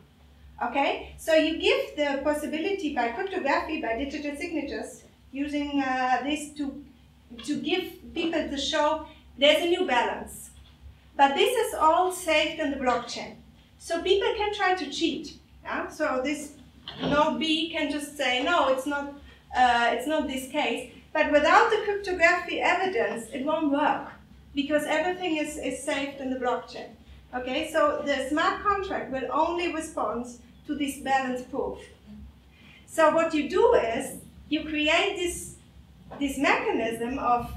Okay, so you give the possibility by cryptography, by digital signatures, using this to give people to show there's a new balance. But this is all saved in the blockchain. So people can try to cheat. Yeah? So this node B can just say, no, it's not this case. But without the cryptography evidence, it won't work, because everything is saved in the blockchain. Okay, so the smart contract will only respond to this balance proof. So what you do is, you create this mechanism of,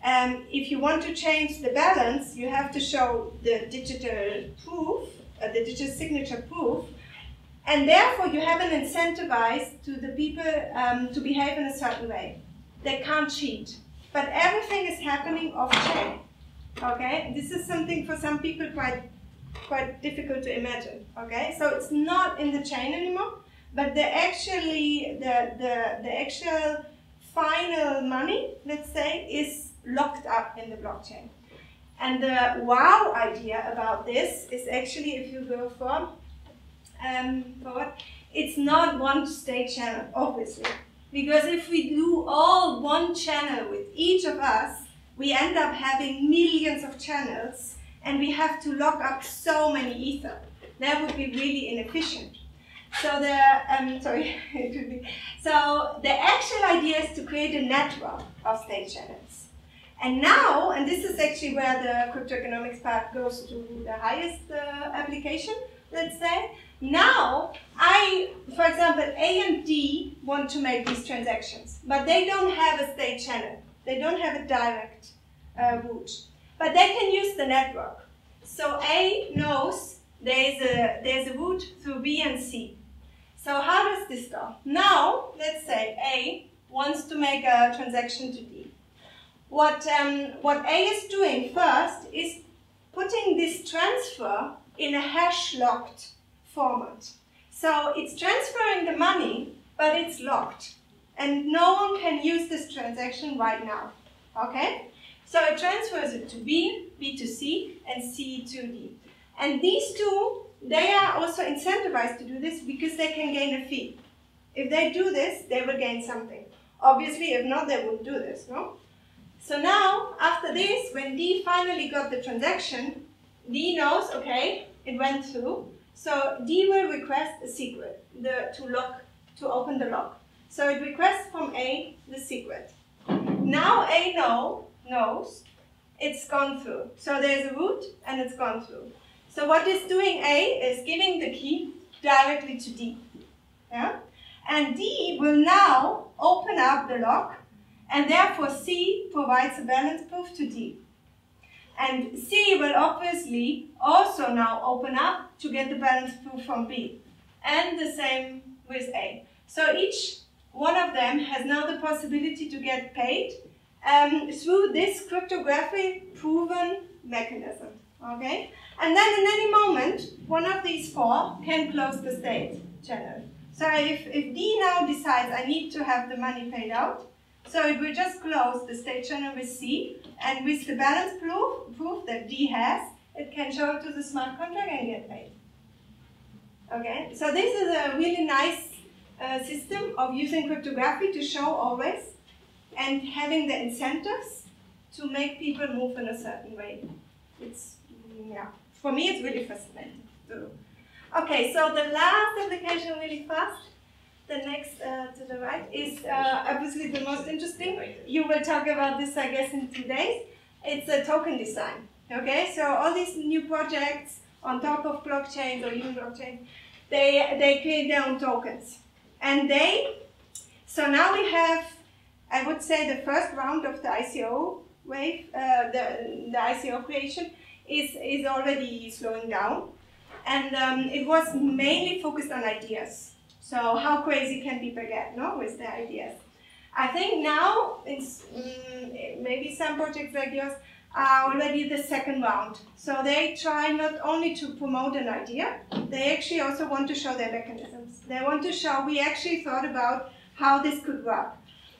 if you want to change the balance, you have to show the digital proof, the digital signature proof, and therefore you have an incentivized to the people to behave in a certain way. They can't cheat, but everything is happening off-chain. Okay, this is something for some people quite difficult to imagine. Okay, so it's not in the chain anymore, but the actual final money, let's say, is locked up in the blockchain. And the wow idea about this is actually, if you go forward, it's not one state channel, obviously. Because if we do all one channel with each of us, we end up having millions of channels, and we have to lock up so many ether. That would be really inefficient. So the actual idea is to create a network of state channels. And now, and this is actually where the cryptoeconomics part goes to the highest application, let's say. Now, for example, A and D want to make these transactions, but they don't have a state channel. They don't have a direct route, but they can use the network. So A knows there's a route through B and C. So how does this go? Now, let's say A wants to make a transaction to D. What A is doing first is putting this transfer in a hash-locked format. So it's transferring the money, but it's locked. And no one can use this transaction right now. Okay? So it transfers it to B, B to C, and C to D. And these two, they are also incentivized to do this because they can gain a fee. If they do this, they will gain something. Obviously, if not, they wouldn't do this, no? So now, after this, when D finally got the transaction, D knows, okay, it went through. So D will request a secret to open the lock. So it requests from A the secret. Now A knows it's gone through. So there's a route and it's gone through. So what it's doing, A is giving the key directly to D. Yeah? And D will now open up the lock, and therefore C provides a balance proof to D. And C will obviously also now open up to get the balance proof from B. And the same with A. So each one of them has now the possibility to get paid through this cryptographic proven mechanism. Okay? And then in any moment, one of these four can close the state channel. So if D now decides I need to have the money paid out, so it will just close the state channel with C, and with the balance proof that D has, it can show it to the smart contract and get paid. Okay, so this is a really nice system of using cryptography to show always, and having the incentives to make people move in a certain way. It's, yeah, for me it's really fascinating. Okay, so the last application really fast. The next to the right is obviously the most interesting. You will talk about this, I guess, in 2 days. It's a token design. Okay, so all these new projects on top of blockchains or even blockchains, they create their own tokens. And so now we have, I would say, the first round of the ICO wave, the ICO creation is already slowing down. And it was mainly focused on ideas. So how crazy can people get, no, with their ideas? I think now, it's, maybe some projects like yours are already the second round. So they try not only to promote an idea, they actually also want to show their mechanisms. They want to show we actually thought about how this could work.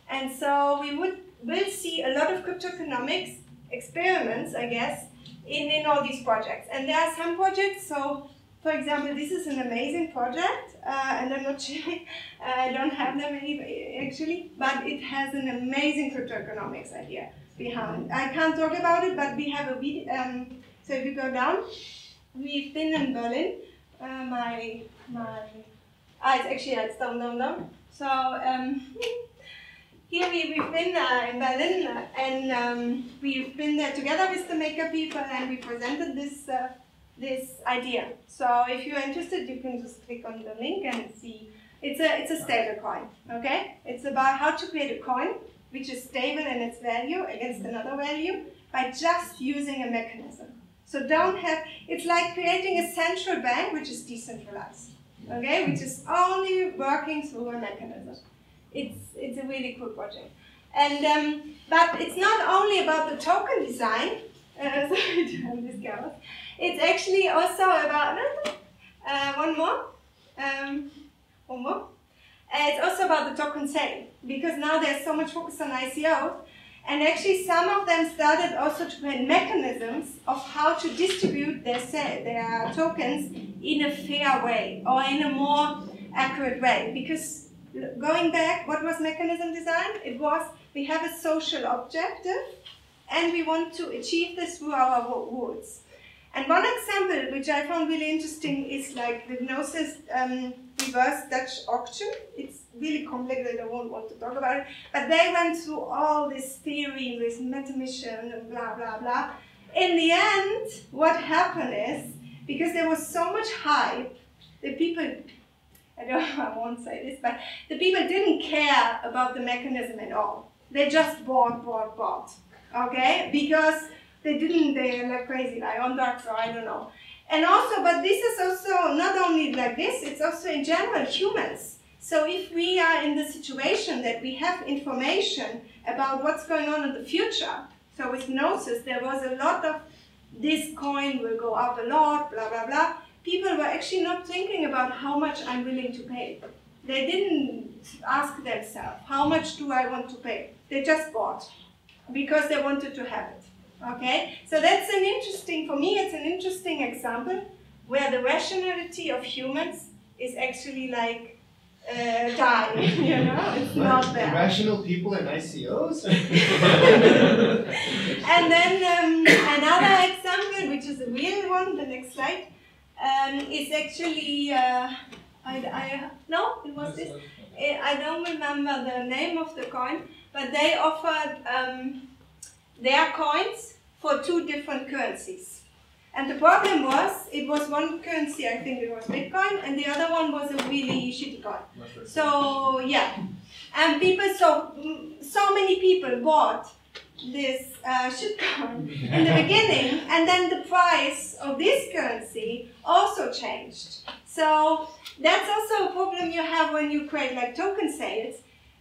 And so we will see a lot of cryptoeconomics experiments, I guess, in all these projects. And there are some projects, so for example, this is an amazing project, and I'm not sure, I don't have them actually, but it has an amazing cryptoeconomics idea behind. I can't talk about it, but we have a video, so if you go down, we've been in Berlin, it's down. So here we've been in Berlin, and we've been there together with the maker people, and we presented this idea. So if you're interested, you can just click on the link and see. It's a stable coin, okay? It's about how to create a coin which is stable in its value against another value by just using a mechanism. So it's like creating a central bank which is decentralized, okay? Which is only working through a mechanism. It's a really cool project. And, but it's not only about the token design, sorry to have this chaos. It's actually also about, one more. It's also about the token sale, because now there's so much focus on ICOs, and actually some of them started also to create mechanisms of how to distribute their tokens in a fair way, or in a more accurate way. Because going back, what was mechanism design? It was, we have a social objective, and we want to achieve this through our rules. And one example, which I found really interesting, is like the Gnosis reverse Dutch auction. It's really complicated, I won't want to talk about it. But they went through all this theory, this mathematician, and blah, blah, blah. In the end, what happened is, because there was so much hype, the people, I won't say this, but the people didn't care about the mechanism at all. They just bought. Okay? Because they're like crazy, like on drugs, or I don't know. And also, but this is also not only like this, it's also in general humans. So if we are in the situation that we have information about what's going on in the future, so with Gnosis, there was a lot of, this coin will go up a lot, blah, blah, blah. People were actually not thinking about how much I'm willing to pay. They didn't ask themselves, how much do I want to pay? They just bought, because they wanted to have it. Okay, so that's an interesting, for me, it's an interesting example where the rationality of humans is actually like dying, you know, it's not there. Rational people in ICOs? And then another example, which is a real one, the next slide, is actually, no, it was this. I don't remember the name of the coin, but they offered their coins for 2 different currencies. And the problem was, it was one currency, I think it was Bitcoin, and the other one was a really shitty coin. So, yeah. And people, so many people bought this shitcoin in the beginning, and then the price of this currency also changed. So, that's also a problem you have when you create like token sales.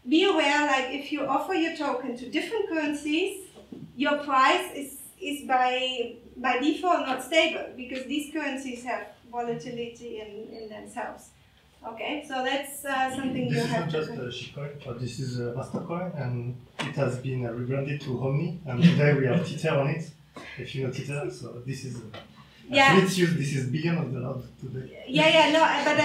Be aware, like if you offer your token to different currencies, your price is by default not stable, because these currencies have volatility in themselves. Okay, so that's something you have to... This is not just a shitcoin, but this is a Mastercoin, and it has been rebranded to Omni, and today we have Tether on it, if you know Tether, so this is... Yeah. Let's use, this is billion of dollars today. Yeah, no, but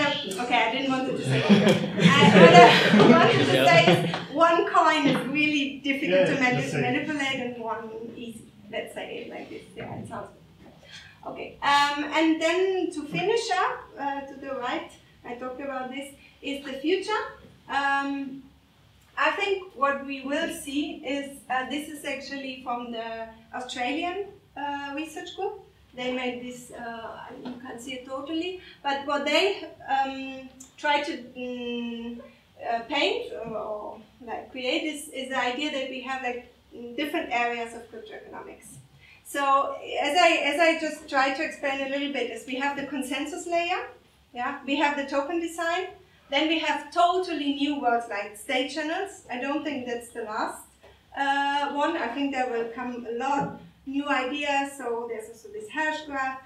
okay, I didn't want to say what I wanted to say is one coin is really difficult to manipulate and one easy. Let's say it like this. Yeah, it sounds good. Okay, and then to finish up, to the right, I talked about this, is the future. I think what we will see is, this is actually from the Australian research group. They made this, you can't see it totally, but what they try to paint or like create is the idea that we have like different areas of cryptoeconomics. So as I just try to explain a little bit, is we have the consensus layer, yeah, we have the token design, then we have totally new words like state channels. I don't think that's the last one. I think there will come a lot new ideas, so there's also this hash graph.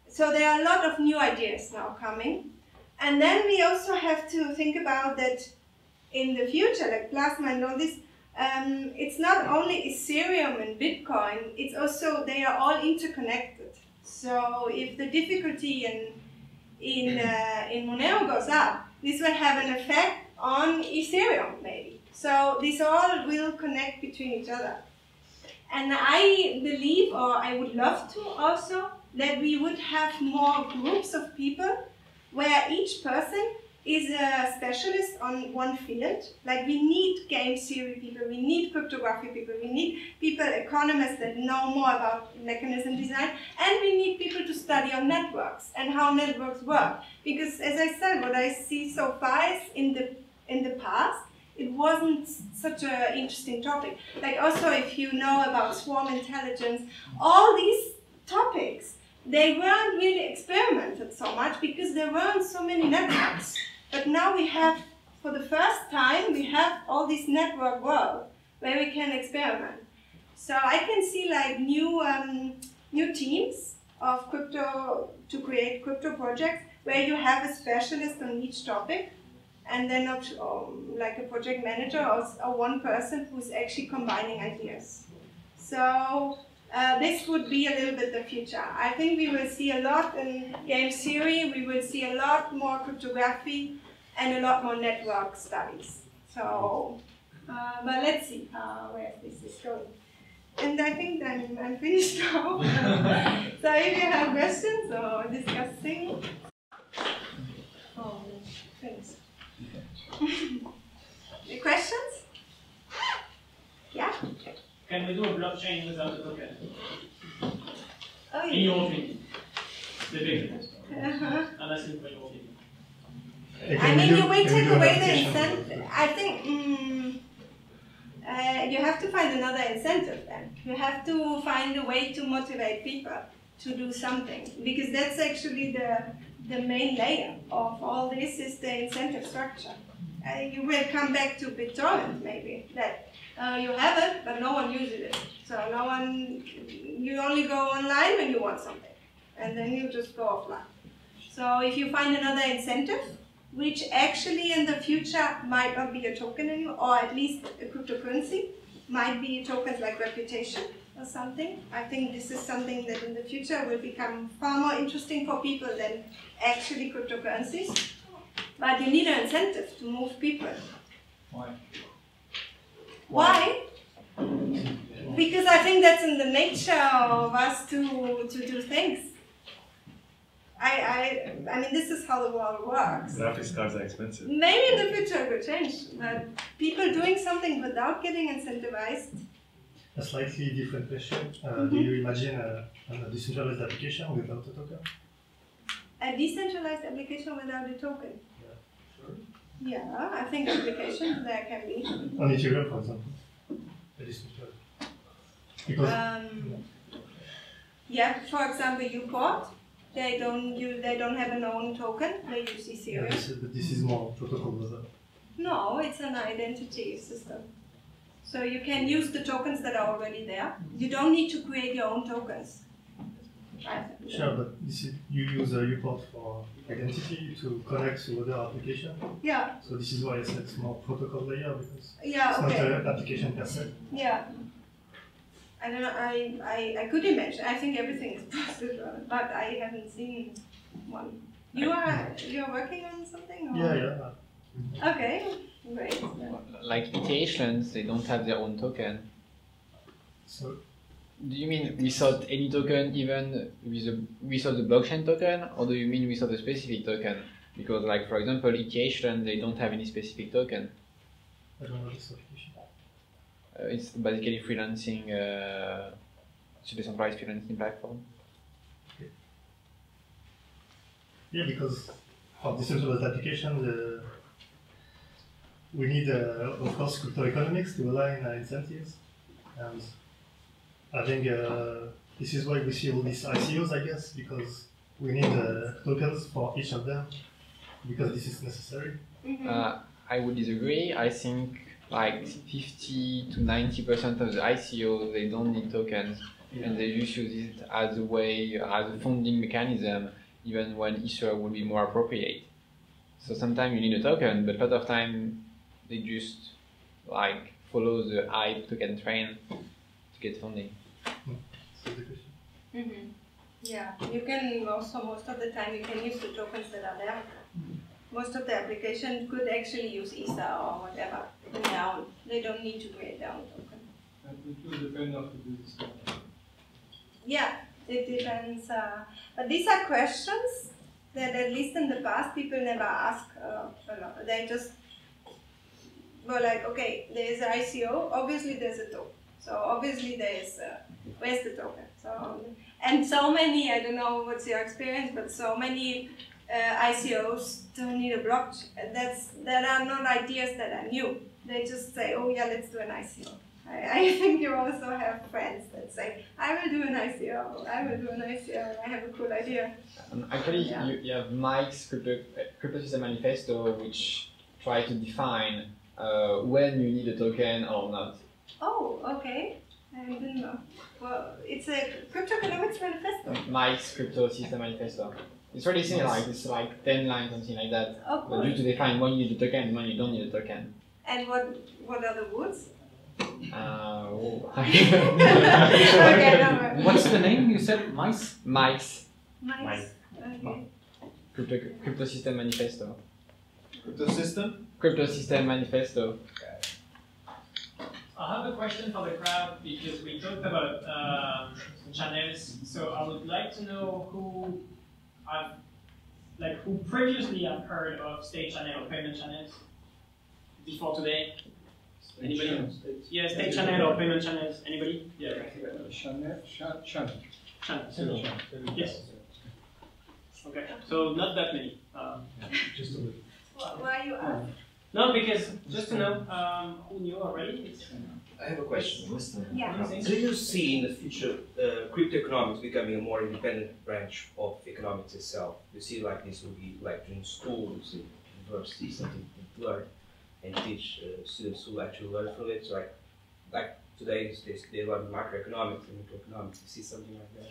So there are a lot of new ideas now coming. And then we also have to think about that in the future, like plasma and all this, it's not only Ethereum and Bitcoin, it's also, they are all interconnected. So if the difficulty in Monero goes up, this will have an effect on Ethereum maybe. So these all will connect between each other. And I believe, or I would love to also, that we would have more groups of people where each person is a specialist on one field. Like we need game theory people, we need cryptography people, we need people, economists that know more about mechanism design, and we need people to study on networks and how networks work. Because as I said, what I see so far is in the past, it wasn't such an interesting topic. Like also if you know about swarm intelligence, all these topics, they weren't really experimented so much because there weren't so many networks. But now we have, for the first time, we have all this network world where we can experiment. So I can see like new teams of crypto to create crypto projects where you have a specialist on each topic, and then like a project manager or one person who's actually combining ideas. So this would be a little bit the future. I think we will see a lot in game theory, we will see a lot more cryptography, and a lot more network studies. So, but let's see where this is going. And I think I'm finished now. So if you have questions or discussing. Oh, thanks. Any questions? Yeah? Can we do a blockchain without a token? Oh, yeah. In your opinion? The business. I'm asking for your opinion. I mean, you will take away the incentive. I think you have to find another incentive then. You have to find a way to motivate people to do something, because that's actually the main layer of all this is the incentive structure. You will come back to BitTorrent maybe, that you have it, but no one uses it. So no one, you only go online when you want something, and then you just go offline. So if you find another incentive, which actually in the future might not be a token anymore, or at least a cryptocurrency, might be tokens like reputation or something. I think this is something that in the future will become far more interesting for people than actually cryptocurrencies. But you need an incentive to move people. Why? Why? Because I think that's in the nature of us to do things. I mean, this is how the world works. Graphics cards are expensive. Maybe in the future it will change, but people doing something without getting incentivized. A slightly different question. Do you imagine a decentralized application without a token? A decentralized application without a token? Yeah, sure. Yeah, I think applications there can be. On Ethereum, for example. A decentralized. Because yeah, for example, Uport. They don't have an own token. They use Ethereum. Yeah, this is more protocol, was it? No, it's an identity system. So you can use the tokens that are already there. You don't need to create your own tokens. Right? Sure, but you use a Uport for identity to connect to other application. Yeah. So this is why I said it's more protocol layer, because yeah, it's okay. not an application per se. Yeah. I don't know, I could imagine. I think everything is possible, but I haven't seen one. You are working on something? Or? Yeah. Okay, great. Like ETHs, they don't have their own token. So, do you mean without any token, even without the blockchain token, or do you mean without a specific token? Because, like for example, ETHs, they don't have any specific token. I don't know this application. It's basically freelancing, it's a decentralized freelancing platform. Okay. Yeah, because for decentralized application, we need, of course, cryptoeconomics to align incentives. And I think this is why we see all these ICOs, I guess, because we need tokens for each of them, because this is necessary. I would disagree. I think like 50 to 90% of the ICOs, they don't need tokens, and they just use it as a way, as a funding mechanism, even when Ether would be more appropriate. So sometimes you need a token, but a lot of time they just like follow the hype token train to get funding. Yeah, you can also, most of the time, you can use the tokens that are there. Most of the application could actually use Ether or whatever on their own. They don't need to create their own token. And it will depend on the business model. Yeah, it depends. But these are questions that, at least in the past, people never ask a lot. They just were like, okay, there's an ICO, obviously there's a token. So obviously there's, where's the token? So, and so many, I don't know what's your experience, but so many ICOs don't need a blockchain. That are not ideas that are new. They just say, oh yeah, let's do an ICO. I think you also have friends that say, I will do an ICO, I will do an ICO, I have a cool idea. Actually, you have Mike's Crypto System Manifesto, which try to define when you need a token or not. Oh, okay. I didn't know. Well, it's a Cryptoeconomics manifesto. Mike's Crypto System Manifesto. It's really similar, it's like 10 lines, something like that. Oh, cool. But you to define when you need a token and when you don't need a token. And what are the words? Okay, no. What's the name? You said Mike's? Mike's. Mike's. Okay. Crypto System Manifesto. Crypto system? Crypto System Manifesto. I have a question for the crowd because we talked about channels. So I would like to know who previously have heard of state channel or payment channels before today. Anybody? Yeah, state channel or payment channels. Anybody? Yeah. Channel. Channel. Yes. Okay. So not that many. Just a little. Why you ask? No, because just to know who knew already. I have a question. Yeah. Do you see in the future cryptoeconomics becoming a more independent branch of economics itself? You see, like this will be like in schools, in universities, something to learn and teach students who actually learn from it. So like today, they learn macroeconomics and microeconomics. You see something like that?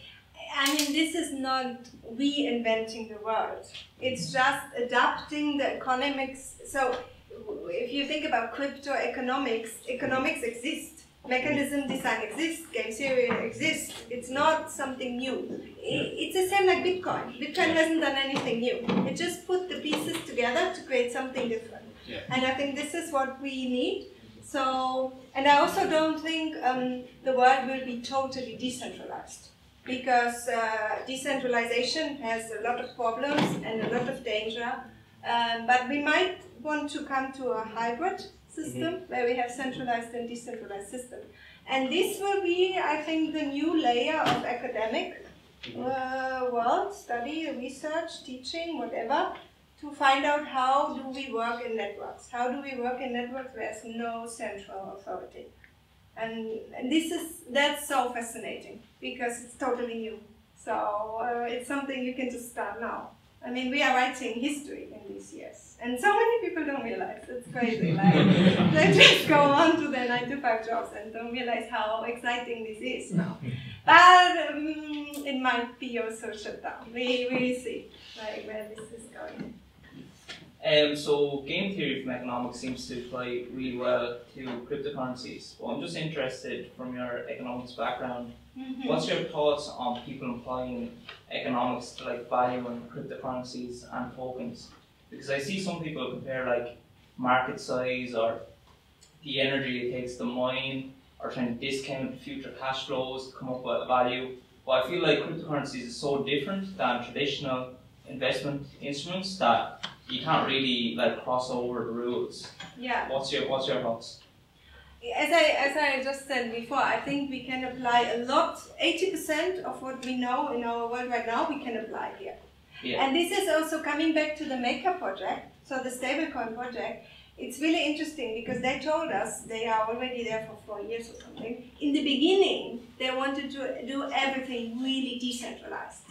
I mean, this is not reinventing the world. It's just adapting the economics. So if you think about cryptoeconomics, economics exists. Mechanism design exists, game theory exists. It's not something new. It's the same like Bitcoin. Bitcoin hasn't done anything new. It just put the pieces together to create something different. Yeah. And I think this is what we need. So, and I also don't think the world will be totally decentralized, because decentralization has a lot of problems and a lot of danger. But we might want to come to a hybrid system where we have centralized and decentralized system. And this will be, I think, the new layer of academic world, study, research, teaching, whatever, to find out how do we work in networks. How do we work in networks where there's no central authority? And that's so fascinating, because it's totally new. So it's something you can just start now. I mean, we are writing history in these years, and so many people don't realize. It's crazy. Like, they just go on to their 9-to-5 jobs and don't realize how exciting this is now. But it might be also shut down. We see like where this is going. So game theory from economics seems to apply really well to cryptocurrencies. Well, I'm just interested, from your economics background, what's your thoughts on people applying economics to like value in cryptocurrencies and tokens? Because I see some people compare like market size or the energy it takes to mine, or trying to discount future cash flows to come up with a value. But I feel like cryptocurrencies is so different than traditional investment instruments that you can't really like cross over the rules. Yeah. What's your thoughts? As I just said before, I think we can apply a lot. 80% of what we know in our world right now, we can apply here. Yeah. And this is also coming back to the Maker project, so the stablecoin project. It's really interesting because they told us they are already there for 4 years or something. In the beginning, they wanted to do everything really decentralized.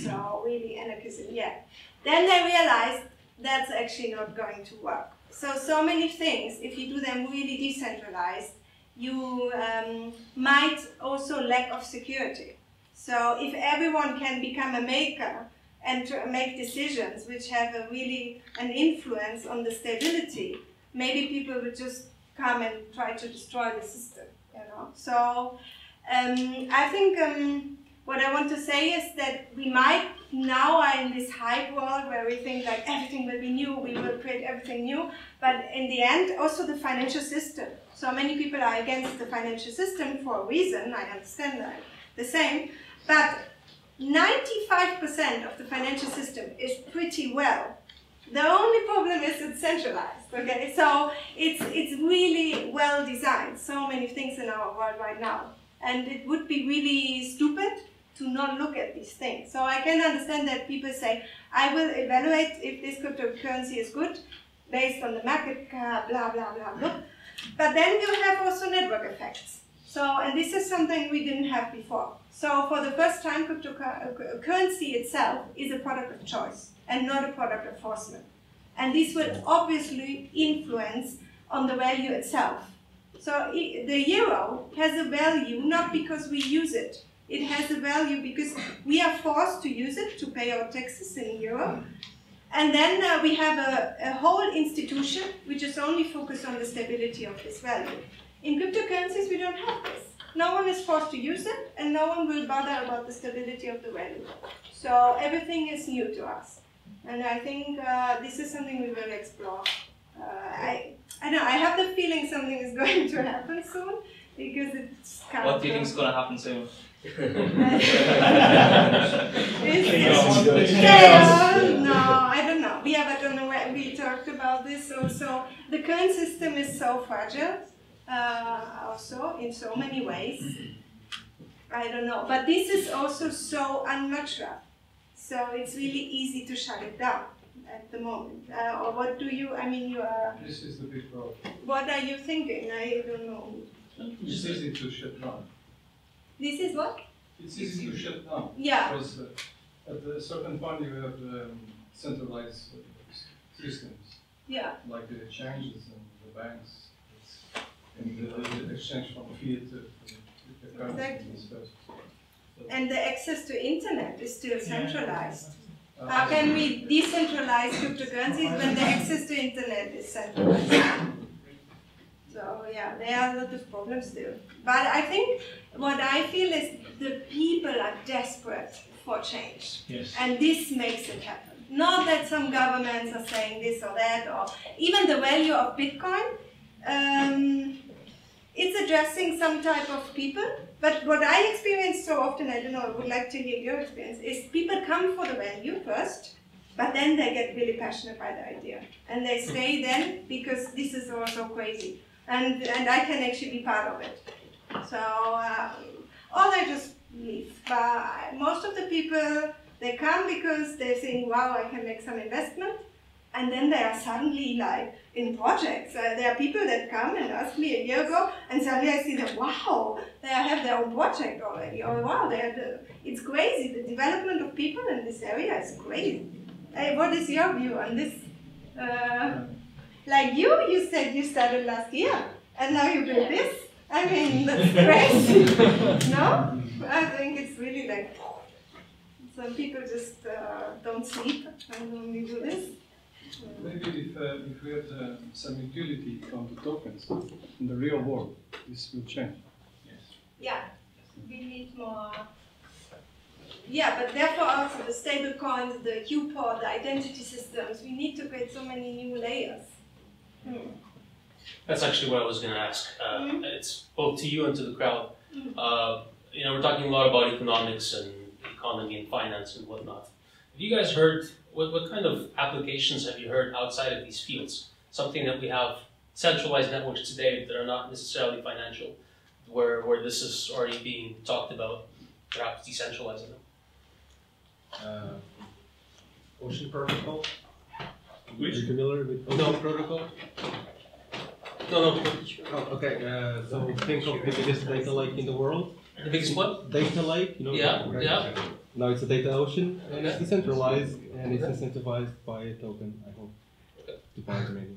So really anarchism, yeah. Then they realized that's actually not going to work. So many things, if you do them really decentralized, you might also lack of security. So if everyone can become a maker and to make decisions which have an influence on the stability, maybe people would just come and try to destroy the system. You know, so I think what I want to say is that we might now are in this hype world where we think like everything will be new, we will create everything new, but in the end also the financial system. So many people are against the financial system for a reason, I understand that, the same, but 95% of the financial system is pretty well. The only problem is it's centralized, okay? So it's really well designed, so many things in our world right now. And it would be really stupid to not look at these things. So I can understand that people say, I will evaluate if this cryptocurrency is good based on the market cap, blah, blah, blah, blah. But then you have also network effects. So, and this is something we didn't have before. So for the first time, cryptocurrency itself is a product of choice and not a product of enforcement. And this will obviously influence on the value itself. So the euro has a value not because we use it. It has a value because we are forced to use it to pay our taxes in euro. And then we have a whole institution which is only focused on the stability of this value. In cryptocurrencies, we don't have this. No one is forced to use it, and no one will bother about the stability of the value. So everything is new to us. And I think this is something we will explore. I know, I have the feeling something is going to happen soon, because it's kind of... What do you think is going to happen soon? No, I don't know. I don't know. We talked about this also. The current system is so fragile, also in so many ways. I don't know. But this is also so unnatural. So it's really easy to shut it down at the moment. Or what do you? I mean, you are. This is the big problem. What are you thinking? I don't know. It's easy to shut down. This is what? It's easy to shut down. Yeah. Because at a certain point you have centralized systems. Yeah. Like the exchanges and the banks. And the exchange from fiat to the currency. Exactly. And the access to internet is still centralized. How can we decentralize cryptocurrencies when the access to internet is centralized? So yeah, there are a lot of problems still. But I think what I feel is the people are desperate for change. Yes. And this makes it happen. Not that some governments are saying this or that, or even the value of Bitcoin. It's addressing some type of people. But what I experience so often, I don't know, I would like to hear your experience, is people come for the value first, but then they get really passionate by the idea. And they stay then because this is also crazy. And I can actually be part of it. So, or they just leave. But most of the people, they come because they think, wow, I can make some investment. And then they are suddenly like in projects. There are people that come and ask me a year ago, and suddenly I see that, wow, they have their own project already. Or wow, it's crazy. The development of people in this area is crazy. Hey, what is your view on this? Like you said you started last year, and now you do this. I mean, that's crazy. No? I think it's really like, some people just don't sleep and only do this. Maybe if we have some utility from the tokens in the real world, this will change. Yes. Yeah, we need more. Yeah, but therefore also the stable coins, the QPOD, the identity systems, we need to create so many new layers. That's actually what I was going to ask. It's both to you and to the crowd. You know, we're talking a lot about economics and economy and finance and whatnot. Have you guys heard, what kind of applications have you heard outside of these fields? Something that we have centralized networks today that are not necessarily financial, where this is already being talked about, perhaps decentralizing them. Ocean Protocol? Which? Are you familiar with Ocean Protocol? No. Oh, okay, so think of the biggest data lake in the world. The biggest what? Data lake, you know? Yeah, right? yeah. Now it's a data ocean, and it's decentralized, and it's incentivized by a token, I hope. To buy it maybe.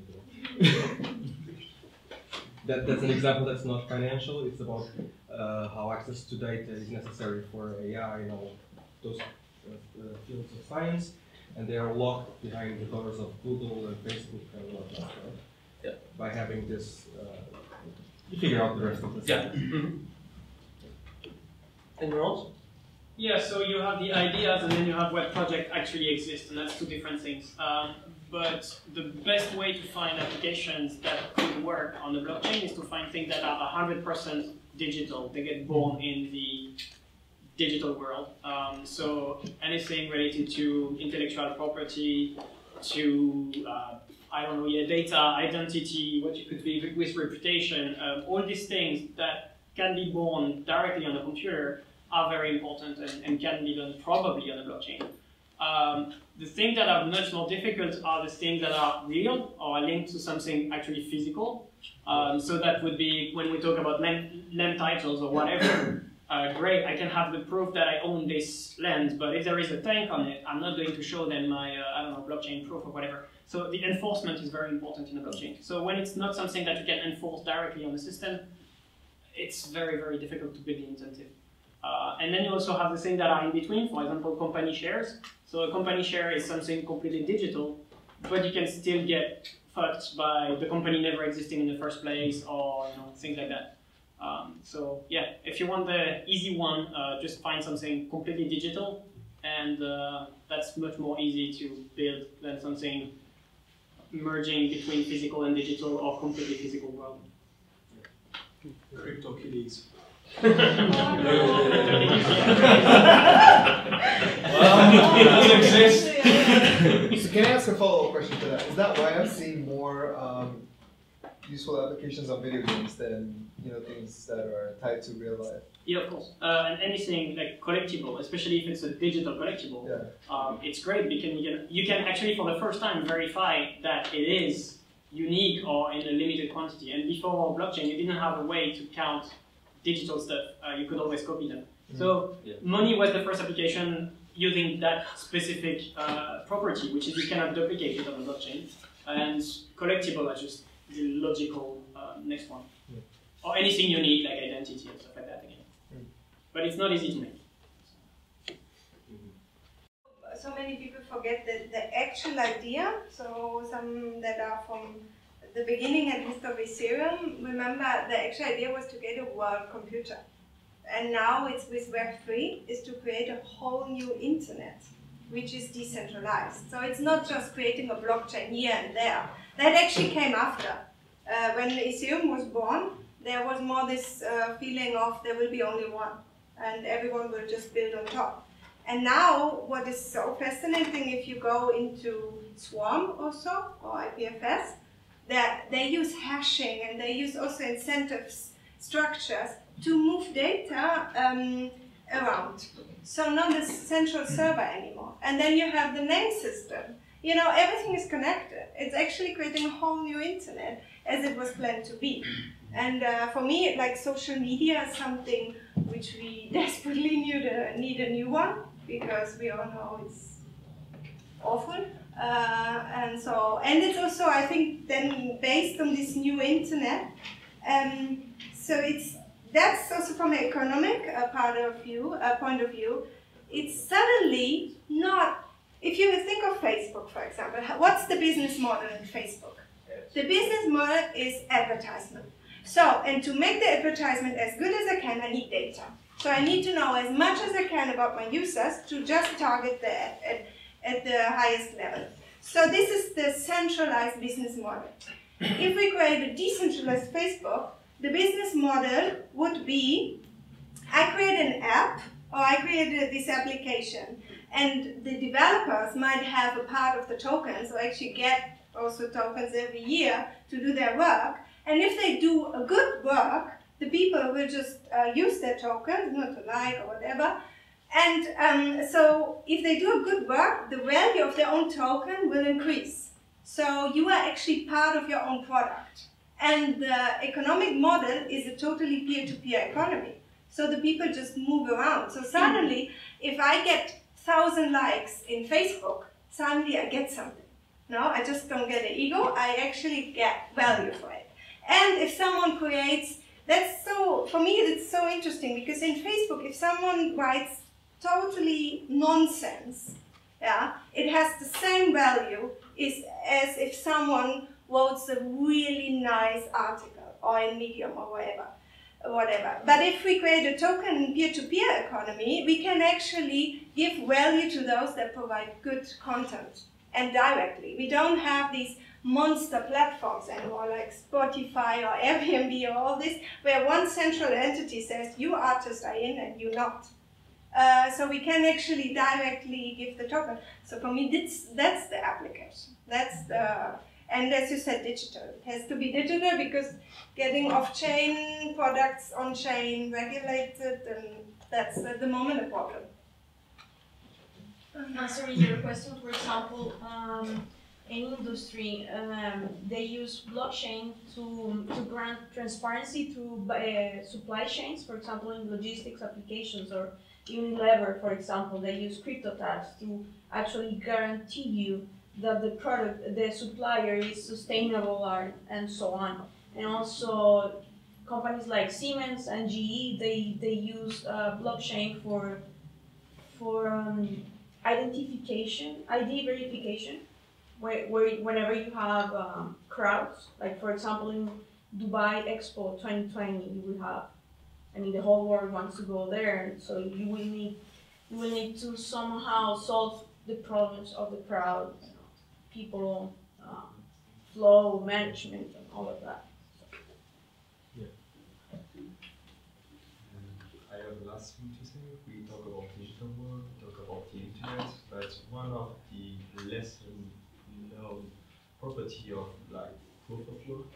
That's an example that's not financial, it's about how access to data is necessary for AI and all those fields of science, and they are locked behind the doors of Google and Facebook and all that stuff. by having this, figure out the rest of the thing. Anyone else? Yeah, so you have the ideas and then you have what project actually exists, and that's two different things. But the best way to find applications that could work on the blockchain is to find things that are 100% digital. They get born in the digital world. So anything related to intellectual property, to I don't know, yeah, data, identity, what you could be with reputation, all these things that can be born directly on a computer are very important and can be done probably on a blockchain. The things that are much more difficult are the things that are real or are linked to something actually physical. So that would be when we talk about land titles or whatever. Great, I can have the proof that I own this land, but if there is a tank on it, I'm not going to show them my, I don't know, blockchain proof or whatever. So the enforcement is very important in a blockchain. So when it's not something that you can enforce directly on the system, it's very, very difficult to build the incentive. And then you also have the things that are in between, for example, company shares. So a company share is something completely digital, but you can still get fucked by the company never existing in the first place, or things like that. So yeah, if you want the easy one, just find something completely digital, and that's much more easy to build than something merging between physical and digital or completely physical world. Crypto kitties. Well, it doesn't exist. So can I ask a follow-up question to that? Is that why I'm seeing more useful applications on video games than things that are tied to real life? Yeah, of course. And anything like collectible, especially if it's a digital collectible, it's great because you can actually for the first time verify that it is unique or in a limited quantity. And before blockchain, you didn't have a way to count digital stuff. You could always copy them. So money was the first application using that specific property, which is you cannot duplicate it on the blockchain. And collectible are just the logical next one. Or anything unique like identity and stuff like that again. But it's not easy to make. So many people forget that the actual idea, so some that are from the beginning at least of Ethereum, remember the actual idea was to get a world computer. And now it's with Web3, is to create a whole new internet, which is decentralized. So it's not just creating a blockchain here and there. That actually came after. When Ethereum was born, there was more this feeling of there will be only one, and everyone will just build on top. And now, what is so fascinating, if you go into Swarm also, or IPFS, that they use hashing and they use also incentives structures to move data around. So not a central server anymore. And then you have the name system. Everything is connected. It's actually creating a whole new internet as it was planned to be. And for me, like social media is something which we desperately need a new one, because we all know it's awful. And it's also, I think, then based on this new internet. That's also from an economic point of view. It's suddenly not. If you think of Facebook, for example, what's the business model in Facebook? The business model is advertisement. And to make the advertisement as good as I can, I need data. So I need to know as much as I can about my users to just target the ad at the highest level. So this is the centralized business model. If we create a decentralized Facebook, the business model would be, I create an app, or I created this application, and the developers might have a part of the tokens, or actually get also tokens every year to do their work. And if they do a good work, the people will just use their tokens, not to like or whatever. And so if they do a good work, the value of their own token will increase. So you are actually part of your own product. And the economic model is a totally peer-to-peer economy. So the people just move around. So suddenly, if I get 1,000 likes in Facebook, suddenly I get something. No, I just don't get an ego, I actually get value for it. And if someone creates, for me it's so interesting, because in Facebook, if someone writes totally nonsense, it has the same value as if someone wrote a really nice article, or in Medium or whatever. But if we create a token peer-to-peer economy, we can actually give value to those that provide good content and directly. We don't have these monster platforms anymore like Spotify or Airbnb or all this, where one central entity says you artists are in and you not. So we can actually directly give the token. So for me, that's the application. That's the, and as you said, digital. It has to be digital because getting off-chain products on-chain regulated, and that's at the moment a problem. Answering your question, for example, in industry, they use blockchain to grant transparency through supply chains. For example, in logistics applications, or Unilever, for example, they use crypto tags to actually guarantee you that the product, the supplier is sustainable, and so on. And also, companies like Siemens and GE, they use blockchain for identification, ID verification, where whenever you have crowds, like for example in Dubai Expo 2020, you will have, I mean, the whole world wants to go there, so you will need to somehow solve the problems of the crowd, people, flow management, and all of that. Yeah. I have the last thing to say. We talk about digital world, we talk about the internet, but one of the less known property of like proof of work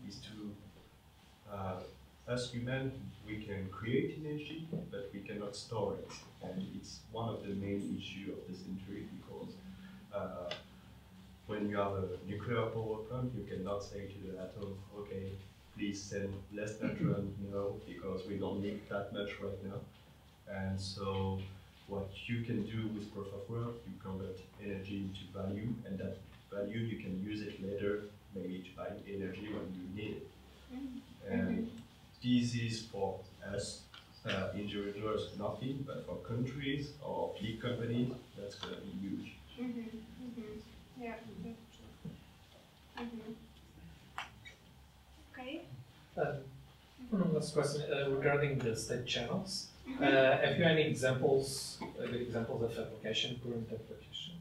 is to as humans, we can create energy, but we cannot store it. And it's one of the main issues of the century because when you have a nuclear power plant, you cannot say to the atom, okay, please send less neutron, because we don't need that much right now. And so what you can do with proof of work, you convert energy into value, and that value you can use it later, maybe to buy energy when you need it. And this is for us individuals nothing, but for countries or big companies, that's going to be huge. Yeah. Okay. One last question regarding the state channels. Have you any examples of application, current application?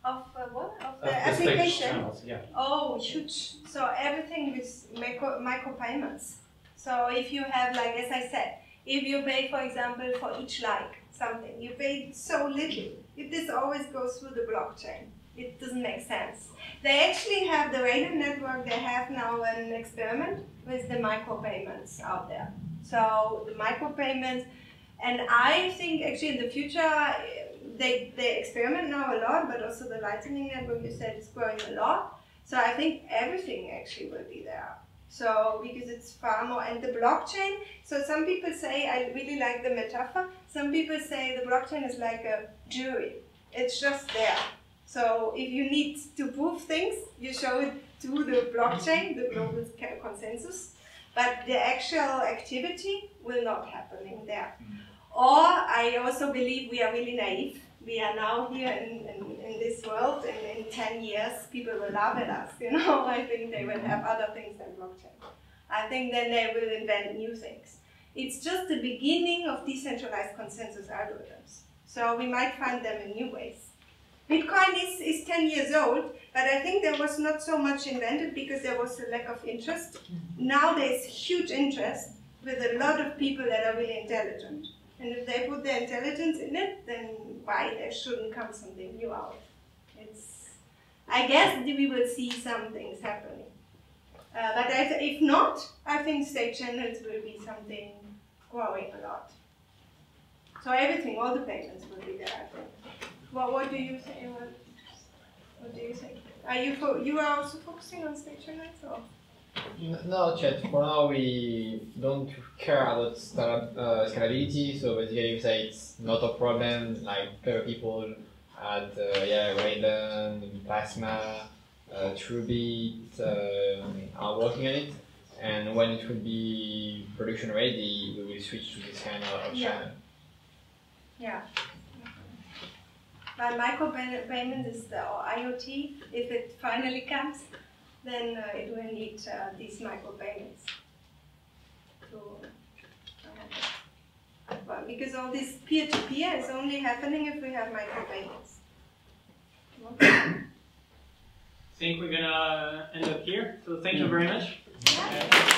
Of what? Of the Of the application? state channels, yeah. Oh, huge. So everything with micropayments. So if you have, like, as I said, if you pay, for example, for each like something, you pay so little. If this always goes through the blockchain, it doesn't make sense. They actually have the Radar network, they have now an experiment with the micropayments out there. So the micropayments, and I think actually in the future, they experiment now a lot, but also the Lightning network, you said, is growing a lot. So I think everything actually will be there. So, because it's far more, and the blockchain, so some people say, I really like the metaphor, some people say the blockchain is like a jury. It's just there. So if you need to prove things, you show it through the blockchain, the global consensus, but the actual activity will not happen in there. Or I also believe we are really naive. We are now here in this world, and in 10 years people will laugh at us, I think they will have other things than blockchain. I think then they will invent new things. It's just the beginning of decentralized consensus algorithms. So we might find them in new ways. Bitcoin is 10 years old, but I think there was not so much invented because there was a lack of interest. Now there's huge interest with a lot of people that are really intelligent. And if they put their intelligence in it, then why there shouldn't come something new out? I guess we will see some things happening. But if not, I think state channels will be something growing a lot. So everything, all the payments will be there, I think. Well, what do you say? What do you think? You are also focusing on state channels, or? No, Chet. For now, we don't care about scalability. So basically, we say it's not a problem. Like people at Raiden, Plasma, Truebit are working on it. And when it will be production ready, we will switch to this kind of channel. Yeah. But micropayment is the IoT, if it finally comes. then it will need these micropayments to happen. Well, because all this peer-to-peer is only happening if we have micropayments. Okay. I think we're gonna end up here. So thank you very much. Yeah.